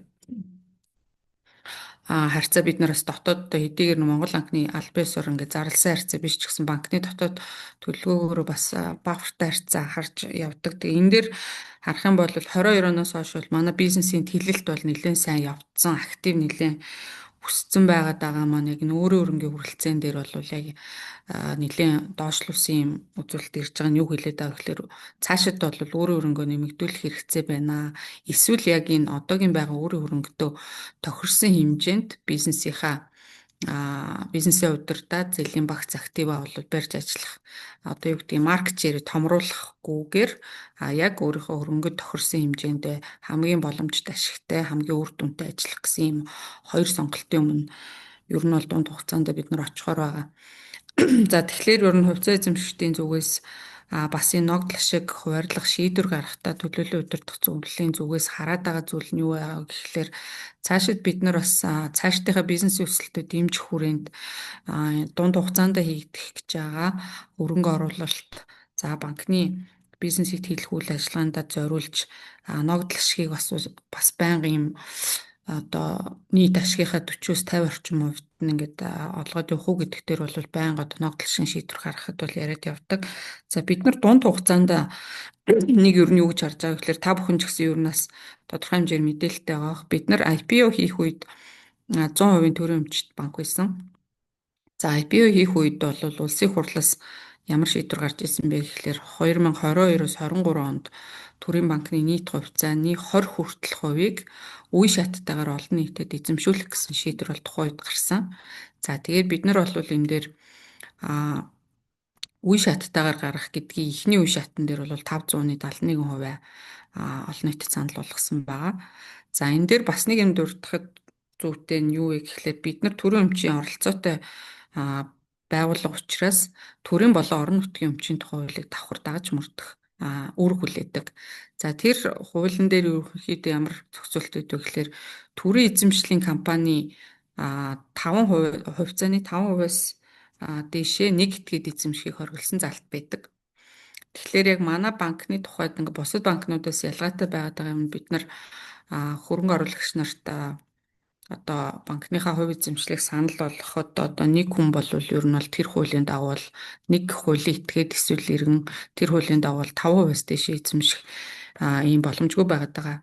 харьцаа бид нараас дотоод хэдийгээр Монгол банкны аль биесээр ингээд зарласан харьцаа биш ч гэсэн банкны дотоод төлөвлөгөөгөөрөө бас бафертай харьцаа харж явдаг. Тэгээ энэ дээр харах юм бол 22 оноос хойш бол манай бизнесийн тэлэлт бол нэлээд сайн явцсан, актив нэлээд өссөн байгаад байгаа маань яг өөрийн хөрөнгийн хүрэлцээн дээр бол яг нэлээд доошлуулсан юм үзүүлэлт ирж байгаа нь юу хэлээд байгаа гэхээр цаашид бол өөрийн хөрөнгөө нэмэгдүүлэх хэрэгцээ байна. Эсвэл яг энэ одоогийн байгаа өөрийн хөрөнгөдөө тохирсон хэмжээнд бизнесийн удирдаа зэлийн багц актива бол барьж ажиллах одоо юу гэдэг маркет ширийг томруулахгүйгээр яг өөрийнхөө хөрөнгөд тохирсон хэмжээнд хамгийн боломжтой ашигтай хамгийн үр дүнтэй ажиллах гэсэн юм хоёр сонголтын өмнө ер нь бол дунд хугацаанд бид нар очихоор байгаа. За тэгэхээр ер нь хувьцаа эзэмшигчдийн зүгээс бас энэ ногдол ашиг хуваарлах шийдвэр гаргахтаа төлөөлөл удирдах зөвлөлийн зүгээс хараад байгаа зүйл нь юу вэ гэхлээр цаашид бид нар бас цаашдынхаа бизнесийн өсөлтөд дэмжих хүрээнд дунд хугацаанд хийгдэх гэж байгаа хөрөнгө оруулалт за банкны бизнесийг хэлэх үйл ажиллагаанд зориулж ногдол ашгийг бас байнга юм одоо нийт ашигынхаа 40-50 орчим хувьд ингээд олгоод явах уу гэдэг дээр бол байнга одоо ногдол ашигын шийдвэр гаргахад бол яриад явдаг. За бид нар дунд хугацаанд нэг ер нь юу гэж харж байгаа гэхээр та бүхэн ч гэсэн ер нь бас тодорхой хэмжээр мэдээлэлтэй байгаа. Бид нар IPO хийх үед 100% төрийн өмчт банк байсан. За IPO хийх үед бол улсын хурлаас ямар шийдвэр гарч ирсэн бэ гэхлээр 2022-оос 23 онд төрийн банкны нийт хувьцааны 20 хүртэлх хувийг үе шаттайгаар олон нийтэд эзэмшүүлэх гэсэн шийдвэр бол тухайн үед гарсан. За тэгээд бид нар бол энэ дээр үе шаттайгаар гаргах гэдгийг эхний үе шатн дээр бол 571% олон нийтэд санал болгосон байгаа. За энэ дээр бас нэг юм дурдахад зүйтэй нь юу вэ гэхлээр бид нар төрийн өмчийн оролцоотой байгууллага учраас төрийн болон орон нутгийн өмчийн тухай хуулийг давхар дагаж мөрдөх үр хүлээдэг. За тэр хуулийн дээр ерөнхийдөө ямар зохицуулт өгдөг гэхээр төрийн эзэмшлийн компани 5% хувьцааны 5%-аас дээшээ нэг этгээд эзэмшихийг хориглосон залт байдаг. Тэгэхээр яг манай банкны тухайд ингээ бусад банкнуудаас ялгаатай байгаад байгаа юм бид нар хөрөнгө оруулагч нарт одоо банкныхаа хувь эзэмшлийг санал болгоход одоо нэг хүн бол ер нь бол тэр хуулийн дагуу нэг хуулийн этгээд эсвэл иргэн тэр хуулийн дагуу 5%-аас дээш эзэмших ийм боломжгүй байгаад байгаа.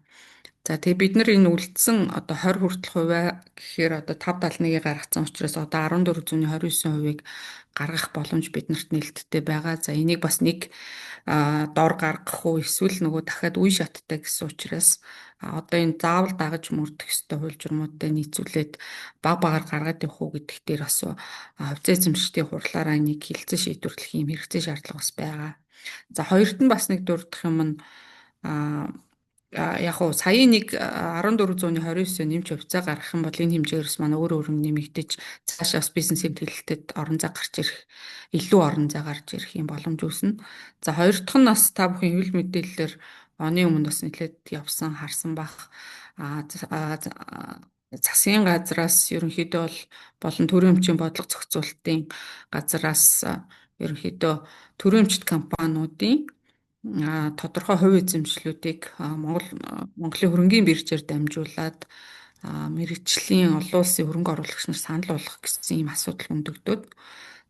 За тэгээ бид нар энэ үлдсэн одоо 20 хүртэл хувиа гэхээр одоо 571-ийг гаргацсан учраас одоо 14.29%-ийг гаргах боломж биднэрт нээлттэй байгаа. За энийг бас нэг дор гаргах уу эсвэл нөгөө дахиад үе шаттай гэсэн учраас одоо энэ заавал дагаж мөрдөх ёстой хууль журмуудтай нийцүүлээд баг багаар гаргаад явах уу гэдэгт дээр бас хувьцаа эзэмшигчдийн хурлаараа энийг хилцэн шийдвэрлэх юм хэрэгцээ шаардлага бас байгаа. За хоёрт нь бас нэг дурдах юм нь яг уу саяын нэг 1429 нэмж хувьцаа гаргах юм бол энэ хэмжээрээс манай өөр нэмэгдэж цаашаа бас бизнесийн төлөлтөд орон зай гарч ирэх илүү орон зай гарч ирэх юм боломж үүснэ. За хоёр дахь нь бас та бүхэн хэвлэл мэдээллээр оны өмнө бас нэлээд явсан харсан бах засгийн газраас ерөнхийдөө болон төрийн өмчийн бодлого зохицуулалтын газраас ерөнхийдөө төрийн өмчт компаниудын тодорхой хувь эзэмшлүүдийг Монголын хөрөнгийн биржээр дамжуулаад мэргэжлийн олон улсын хөрөнгө оруулагч нар санал болгох гэсэн ийм асуудал өндөгдөд.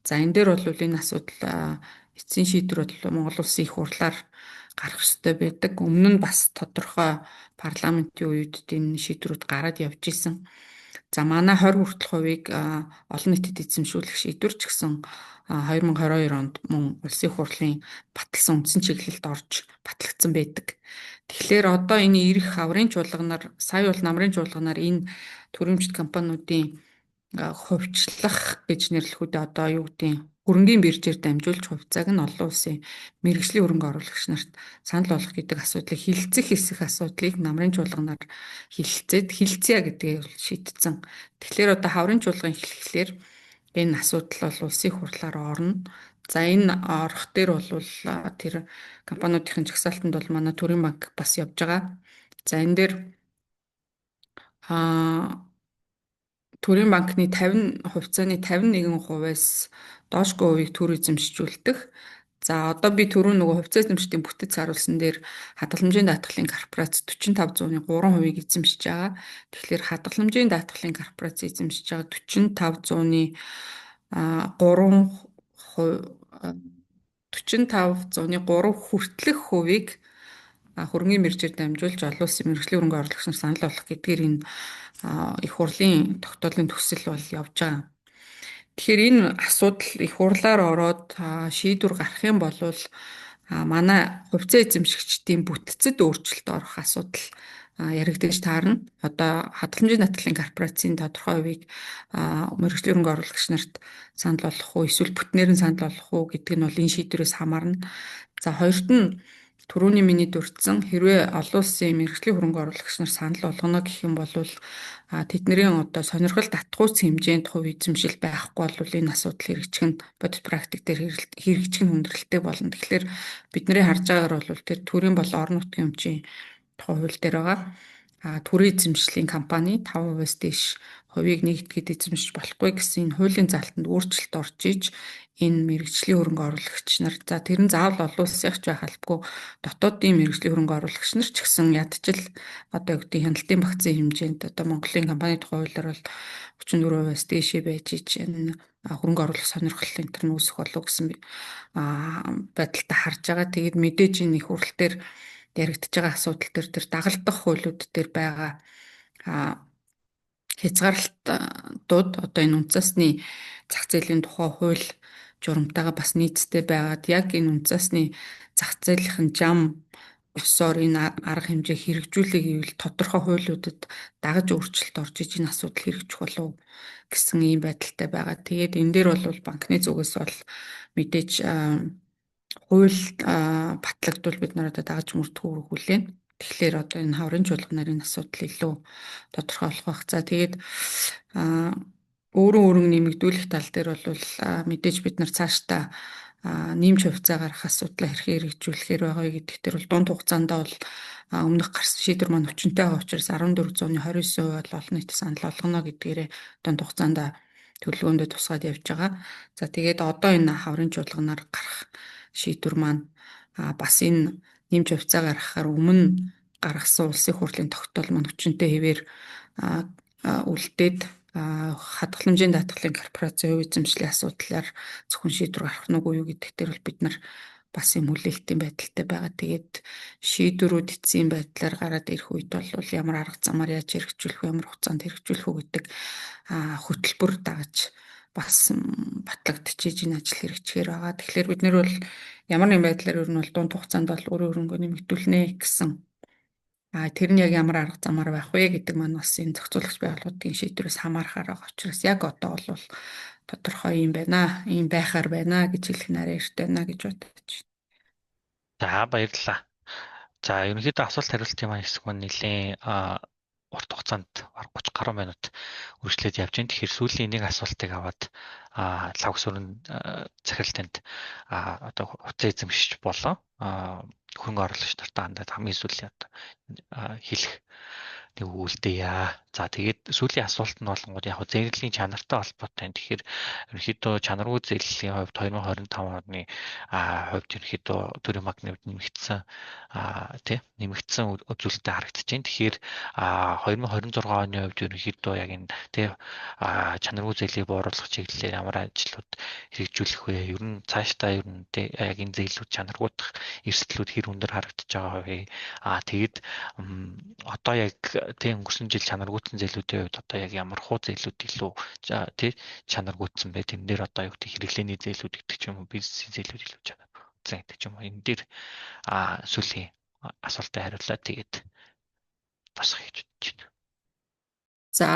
За энэ дээр бол энэ асуудал эцсийн шийдвэр бол Монгол улсын их хурлаар гарах ёстой байдаг. Өмнө нь бас тодорхой парламентын үед энэ шийдвэрүүд гараад явж исэн. За манай 20 хүртэл хувийг олон нийтэд эзэмшүүлэх шийдвэр ч гэсэн 2022 онд мөн улсын их хурлын баталсан үндсэн чиглэлд орж батлагдсан байдаг. Тэгэхээр одоо энэ ирэх хаврын чуулганаар сая бол намрын чуулганаар энэ төрөмжт компаниудын хувьчлах гэж нэрлэхүүдээ одоо юу гэдэг хөрөнгийн биржээр дамжуулж хувьцааг нь олон улсын мэргэжлийн хөрөнгө оруулагч нарт санал болгох гэдэг асуудлыг хилцэх хэсэх асуудлыг намрын чуулганаар хилцье гэдгийг шийдтсэн. Тэгэхээр одоо хаврын чуулган эхлэхлээр энэ асуудал бол улсын хурлаар орно. За энэ орох дээр бол тэр компаниудын жагсаалтанд бол манай төрийн банк бас явж байгаа. За энэ дээр төрийн банкны 50 хувьцааны 51%-аас доошгүй хувийг төр эзэмшүүлдэг. За одоо би түрүү нөгөө хувьцаа эзэмшдийн бүтэц харуулсан дээр хадгаламжийн даатгалын корпорац 45%-ны 3%-ийг эзэмшиж байгаа. Тэгэхээр хадгаламжийн даатгалын корпорац эзэмшиж байгаа 45%-ны 3 хүртэлх хувийг хөрөнгөний биржээр дамжуулж олон улсын мэргэжлийн хөрөнгө оруулагч нар санал болгох гэдгээр энэ их хурлын тогтоолын төсөл бол явж байгаа. Тэгэхээр энэ асуудал их хурлаар ороод шийдвэр гарах юм бол манай хувьцаа эзэмшигчдийн бүтцэд өөрчлөлт орох асуудал яригдж таарна. Одоо хадгаламжийн даатгалын корпорацийн тодорхой хувийг мэргэжлийн хөрөнгө оруулагч нарт санал болгох уу эсвэл бүтнээр нь санал болгох уу гэдэг нь бол энэ шийдвэрээс хамаарна. За хоёрт нь түрүүний миний дурдсан хэрвээ олон улсын мэргэжлийн хөрөнгө оруулагч нар санал болгоно гэх юм бол тэдний одоо сонирхол татгууц хэмжээнд хувь эзэмшил байхгүй бол энэ асуудал хэрэгжих нь бодит практик дээр хэрэгжих нь хүндрэлтэй болно. Тэгэхээр бидний харж байгаагаар бол тэр төрийн бол орон нутгийн өмчийн тухай хууль дээр байгаа. Төрийн эзэмшлийн компани 5%-аас дээш хувийг нэгтгэж эзэмшиж болохгүй гэсэн энэ хуулийн залтанд өөрчлөлт орж иж энэ мэргэжлийн хөрөнгө оруулагч нар за тэр нь заавал олон улсынх ч байх албагүй дотоодын мэргэжлийн хөрөнгө оруулагч нар ч гэсэн ядчил одоо юу гэдэг хяналтын багцын хэмжээнд одоо Монголын компани тухай хуулиар бол 34%-аас дээшээ байж ич энэ хөрөнгө оруулах сонирхол энэ төр нь үүсэх болов гэсэн байдалтай харж байгаа. Тэгээд мэдээж энэ их хурл дээр яригдж байгаа асуудал дээр тэр дагалдах хуулиуд дээр байгаа хязгаарлалтууд одоо энэ үндэсний зах зээлийн тухай хууль журамтайгаа бас нийцтэй байгаад яг энэ үндэсний зах зээлийнхэн зам ёсоор энэ арга хэмжээ хэрэгжүүлэх гэвэл тодорхой хуулиудад дагаж өөрчлөлт орж иж энэ асуудал хэрэгжих болов гэсэн ийм байдалтай байгаа. Тэгээд энэ дээр бол банкны зүгээс бол мэдээж хууль батлагдвал бид нар одоо дагаж мөрдөхөөр хүлээнэ. Тэгэхээр одоо энэ хаврын чуулганаар энэ асуудал илүү тодорхой болох байх. За тэгээд өөрөн нэмэгдүүлэх тал дээр бол мэдээж бид нар цаашдаа нэмж хувьцаа гарах асуудлаа хэрхэн хэрэгжүүлэхээр байгаа гэдэг дээр бол дунд хугацаанд бол өмнөх гарсан шийдвэр маань хүчинтэй байгаа учраас 1429% бол олон нийтэд санал болгоно гэдгээрээ дунд хугацаанд төлөвлөгөөндөө тусгаад явж байгаа. За тэгээд одоо энэ хаврын чуулганаар гарах шийдвэр маань бас энэ нэмж хувьцаа гаргахаар өмнө гаргасан улсын хурлын тогтоол маань хүчинтэй хэвээр үлдээд хадгаламжийн даатгалын корпорацийн хувь эзэмшлийн асуудлаар зөвхөн шийдвэр гарах нь үгүй юу гэдэг дээр бол бид нар бас юм хүлээлтийн байдалтай байгаа. Тэгээд шийдвэрүүд эцсийн байдлаар гараад ирэх үед бол ямар арга замаар яаж хэрэгжүүлэх вэ, ямар хугацаанд хэрэгжүүлэх үү гэдэг хөтөлбөр дагаж бас батлагдчихэж энэ ажил хэрэгжихээр байгаа. Тэгэхээр бид нар бол ямар нэгэн байдлаар ер нь бол дунд хугацаанд бол өөрийн хөрөнгөө нэмэгдүүлнэ гэсэн тэр нь яг ямар арга замаар байх вэ гэдэг маань бас энэ зохицуулагч байгууллагын шийдвэрээс хамаарахаар байгаа учраас яг одоо бол тодорхой юм байна, ийм байхаар байна гэж хэлэх нь арай эрт байна гэж бодож байна. За баярлалаа. За ерөнхийдөө асуулт хариултын маань хэсэг маань нэлээд урт хугацаанд 30 гаруй минут үргэлжлээд явж байна. Тэгэхээр сүүлийн нэг асуултыг аваад лавх сүрэн захиралтанд одоо хуцаа эзэмшиж болоо. Хөрөнгө оруулагч нартай хандаад хамгийн сүүлийн одоо хэлэх нэг үлдээе. За тэгээд сүүлийн асуулт нь болгонгод яг зээрлэлийн чанартай холбоотой. Тэгэхээр ерөнхийдөө чанаргүй зээрлэлийн хувьд 2025 оны хувьд ерөнхийдөө төрийн банкны хувьд нэмэгдсэн үзүүлэлттэй харагдаж байна. Тэгэхээр 2026 оны хувьд ерөнхийдөө яг энэ чанаргүй зээлийн бууруулах чиглэлээр ямар ажлууд хэрэгжүүлэх вэ? Ер нь цаашдаа ер нь яг энэ зээлүүд чанаргуудах эрсдлүүд хэр өндөр харагдаж байгаа вэ? Тэгээд одоо яг өнгөрсөн жил чанаргуутсан зээлүүдийн хувьд одоо яг ямар хуу зээлүүд илүү чанаргуутсан бай. Тэн дээр одоо юу гэдэг хэрэглээний зээлүүд гэдэг ч юм уу, бизнесийн зээлүүд илүү чанаргуутсан гэдэг ч юм уу. Энэ дээр сүүлийн асуултад хариуллаа. Тэгээд босох гэж бодож байна. За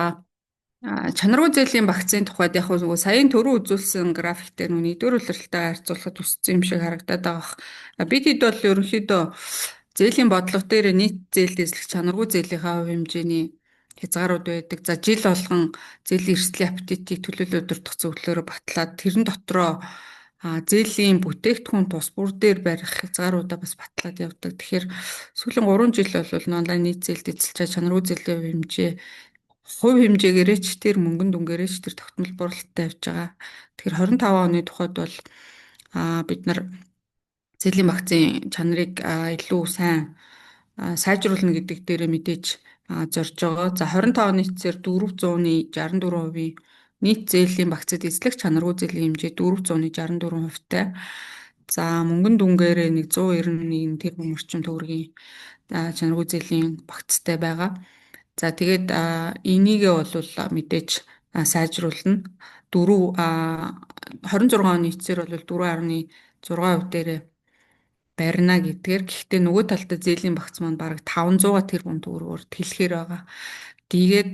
чанаргүй зээлийн багцын тухайд яг нөгөө саяын түрүү үзүүлсэн график дээр нэгдүгээр улиралтай харьцуулахад өссөн юм шиг харагдаад байгаа. Бид хэд бол ерөнхийдөө зээлийн бодлого дээр нийт зээл дэслэх чанаргүй зээлийнхаа хувь хэмжээний хязгаарууд байдаг. За жил болгон зээлийн эрсдлийн аппетитийг төлөөлөл удирдах зөвлөлөөр батлаад тэрэн дотроо зээлийн бүтээгдэхүүн тус бүр дээр барих хязгааруудаа бас батлаад явдаг. Тэгэхээр сүүлийн 3 жил бол онлайн нийт зээлд эзэлж чанаргүй зээлийн хувь хэмжээгээрээ ч тэр мөнгөн дүнгээрээ ч тэр тогтмол буралттай явж байгаа. Тэгэхээр 25 оны тухайд бол бид нар зээлийн багцын чанарыг илүү сайн сайжруулна гэдэг дээр мэдээж зорж байгаа. За 25 оны эцсээр 464%-ийн нийт зээлийн багцад эзлэх чанаргүй зээлийн хэмжээ 464%-тай. За мөнгөн дүнгээрээ 191 тэрбум орчим төгрөгийн чанаргүй зээлийн багцтай байгаа. За тэгээд энийгээ бол мэдээж сайжруулна. 26 оны эцсээр бол 4.6% дээрээ барина гэдгээр. Гэхдээ нөгөө талдаа зээлийн багц маань бараг 500 тэрбум төгрөгөөр тэлэхээр байгаа. Тэгээд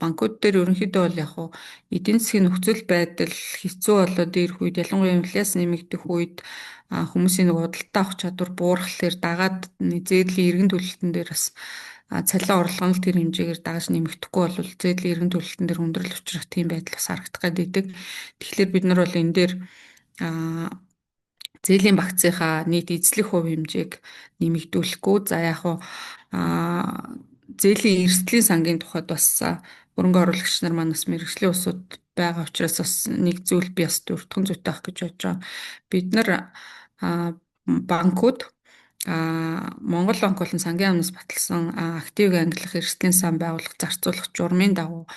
банкуд дээр ерөнхийдөө бол яг хуу эдийн засгийн нөхцөл байдал хэцүү болоод ирэх үед, ялангуяа инфляци нэмэгдэх үед хүмүүсийн нэг худалдаа авах чадвар буурахлаар дагаад зээлийн эргэн төлөлтөн дээр бас цалин орлого нь тэр хэмжээгээр дагаж нэмэгдэхгүй бол зээлийн эргэн төлөлтөн дээр хүндрэл учрах тийм байдал бас харагдах гэдэг. Тэгэхээр бид нар бол энэ дээр зээлийн багцынхаа нийт эзлэх хувь хэмжээг нэмэгдүүлэхгүй. За яг хуу зээлийн эрсдлийн сангийн тухайд бас хөрөнгө оруулагч нар маань бас мэргэжлийн усуд байгаа учраас бас нэг зүйл би бас дурдхан зүйтэй авах гэж бодож байгаа. Бид нар банкуд Монгол банк болон сангийн амнаас баталсан актив ангилах эрсдлийн сан байгуулах, зарцуулах журмын дагуу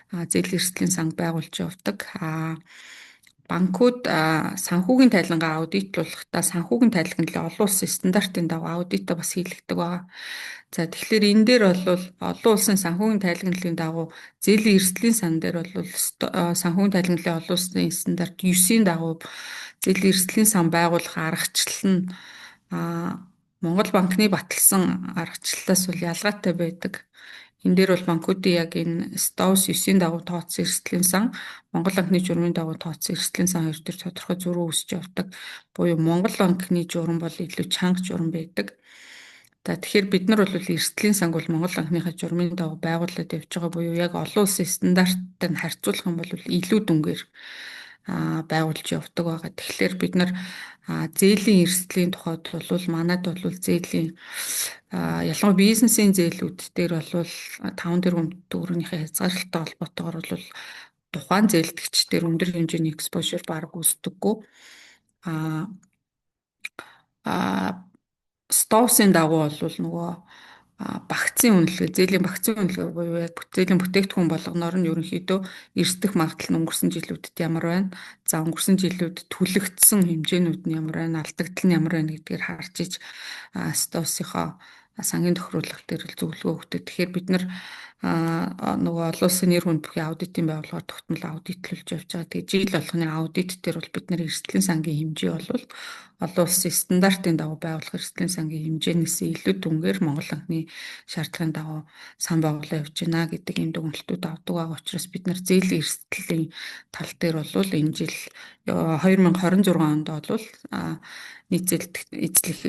зээлийн эрсдлийн сан байгуулж явдаг. Банкуд санхүүгийн тайлангаа аудитлуулахдаа санхүүгийн тайлгналын олон улсын стандартын дагуу аудитаа бас хийлэгдэг байгаа. За тэгэхээр энэ дээр бол олон улсын санхүүгийн тайлгналын дагуу зээлийн эрсдлийн сан дээр бол санхүүгийн тайлгналын олон улсын стандарт 9-ийн дагуу зээлийн эрсдлийн сан байгуулах аргачлал нь Монгол банкны баталсан аргачлалаас бол ялгаатай байдаг. Энэ дээр бол банкуудын яг энэ СТОВС 9-ийн дагуу тооцсон эрсдлийн сан, Монгол банкны журмын дагуу тооцсон эрсдлийн сан хоёр төр тодорхой зөрүү үүсэж явдаг. Буюу Монгол банкны журам бол илүү чанга журам байдаг. За тэгэхээр бид нар бол эрсдлийн санг бол Монгол банкныхаа журмын дагуу байгуулад явж байгаа буюу яг олон улсын стандарттай харьцуулах юм бол илүү дүнгээр байгуулж явдаг байгаа. Тэгэхээр бид нар зээлийн эрсдлийн тухайд бол манайд бол зээлийн ялангуяа бизнесийн зээлүүд дээр бол 5 тэрбум төгрөгийнхээ хязгаарлалттай холбоотойгоор бол тухайн зээлдэгчдэр өндөр хэмжээний exposure баг үүсдэггүй. Стовсын дагуу бол нөгөө багцын үнэлгээ, зээлийн багцын үнэлгээ буюу яг зээлийн бүтээгдэхүүн болгоноор нь ерөнхийдөө эрсдэх магадлал нь өнгөрсөн жилүүдэд ямар байна? За өнгөрсөн жилүүд түлэгдсэн хэмжээнүүд нь ямар байна? Алдагдал нь ямар байна гэдгээр харж иж стовсынхоо сангийн тохируулах дээр зөвлөгөө өгдөг. Тэгэхээр бид нар нөгөө олон улсын нэр хүнд бүхий аудитын байгууллагаар тогтмол аудитлуулж явж байгаа. Тэгээ жил болгоны аудит дээр бол бид нар эрсдлийн сангийн хэмжээ бол олон улсын стандартын дагуу байгуулах эрсдлийн сангийн хэмжээнээс илүү дүнгээр Монгол анхны шаардлагын дагуу сан байгуулаа явж байна гэдэг ийм дүгнэлтүүд авдаг байгаа учраас бид нар зээлийн эрсдлийн тал дээр бол энэ жил 2026 онд бол нийт эзлэх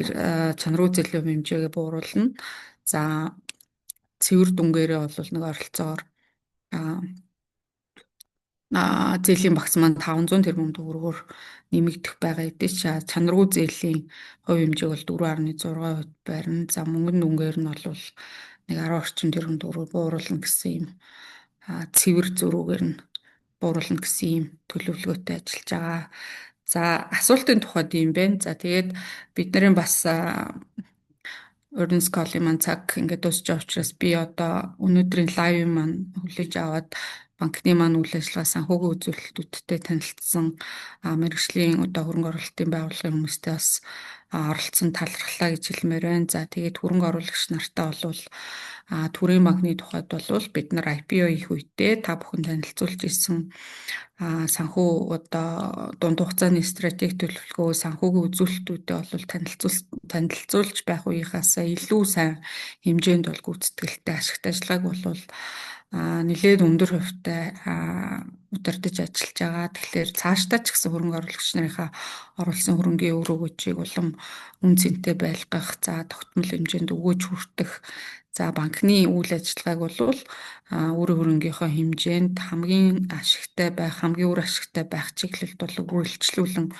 чанаргүй зээлийн хэмжээгээ бууруулна. За цэвэр дүнгээрээ бол нэг оролцоогоор зээлийн багц маань 500 тэрбум төгрөгөөр нэмэгдэх байгаа эдээ ч чанаргүй зээлийн хувь хэмжээг бол 4.6% байрна. За мөнгөн дүнгээр нь бол нэг 10 орчим тэрбум төгрөг бууруулна гэсэн юм цэвэр зөрүүгээр нь бууруулна гэсэн юм төлөвлөгөөтэй ажиллаж байгаа. За асуултын тухайд юм байна. За тэгээд бидний бас Earnings Call-ын маань цаг ингээд дуусч байгаа учраас би одоо өнөөдрийн лайв маань хүлээж аваад банкны маань үйл ажиллагаа санхүүгийн үзүүлэлтүүдтэй танилцсан мэргэжлийн одоо хөрөнгө оруулалтын байгууллагын хүмүүстэй бас оролцсон талархлаа гэж хэлмээр байна. За тэгээд хөрөнгө оруулагч нартай бол төрийн банкны тухайд бол бид нар IPO их үедээ та бүхэн танилцуулж ирсэн санхүү одоо дунд хугацааны стратеги төлөвлөгөө санхүүгийн үзүүлэлтүүдэд бол танилцуулж байх үеийнхээс илүү сайн хэмжээнд бол гүйцэтгэлтэй ашигт ажиллагааг бол нэлээд өндөр хувьтай удирдах ажиллаж байгаа. Тэгэхээр цаашдаа ч гэсэн хөрөнгө оруулагч нарынхаа оруулсан хөрөнгийн өр өгөөжийг улам үн цэнтэй байлгах, за тогтмол хэмжээнд өгөөж хүртэх, за банкны үйл ажиллагааг бол үр хөрөнгийнхөө хэмжээнд хамгийн ашигтай байх, хамгийн үр ашигтай байх чиглэлд бол үргэлжлүүлэн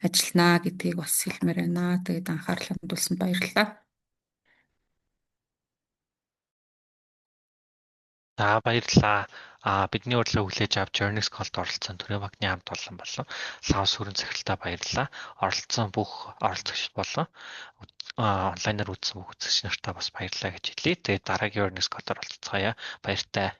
ажиллана гэдгийг бас хэлмээр байна. Тэгээд анхаарал хандуулсанд баярлалаа. За баярлалаа. Бидний урилга хүлээж авч Earnings Call-д оролцсон төрийн банкны хамт олон болон Лаос хүрэн захиралтаа баярлалаа. Оролцсон бүх оролцогчид болон онлайнаар үзсэн бүх үзэгч нартаа бас баярлалаа гэж хэлье. Тэгээд дараагийн Earnings Call-д оролцгаая. Баяртай.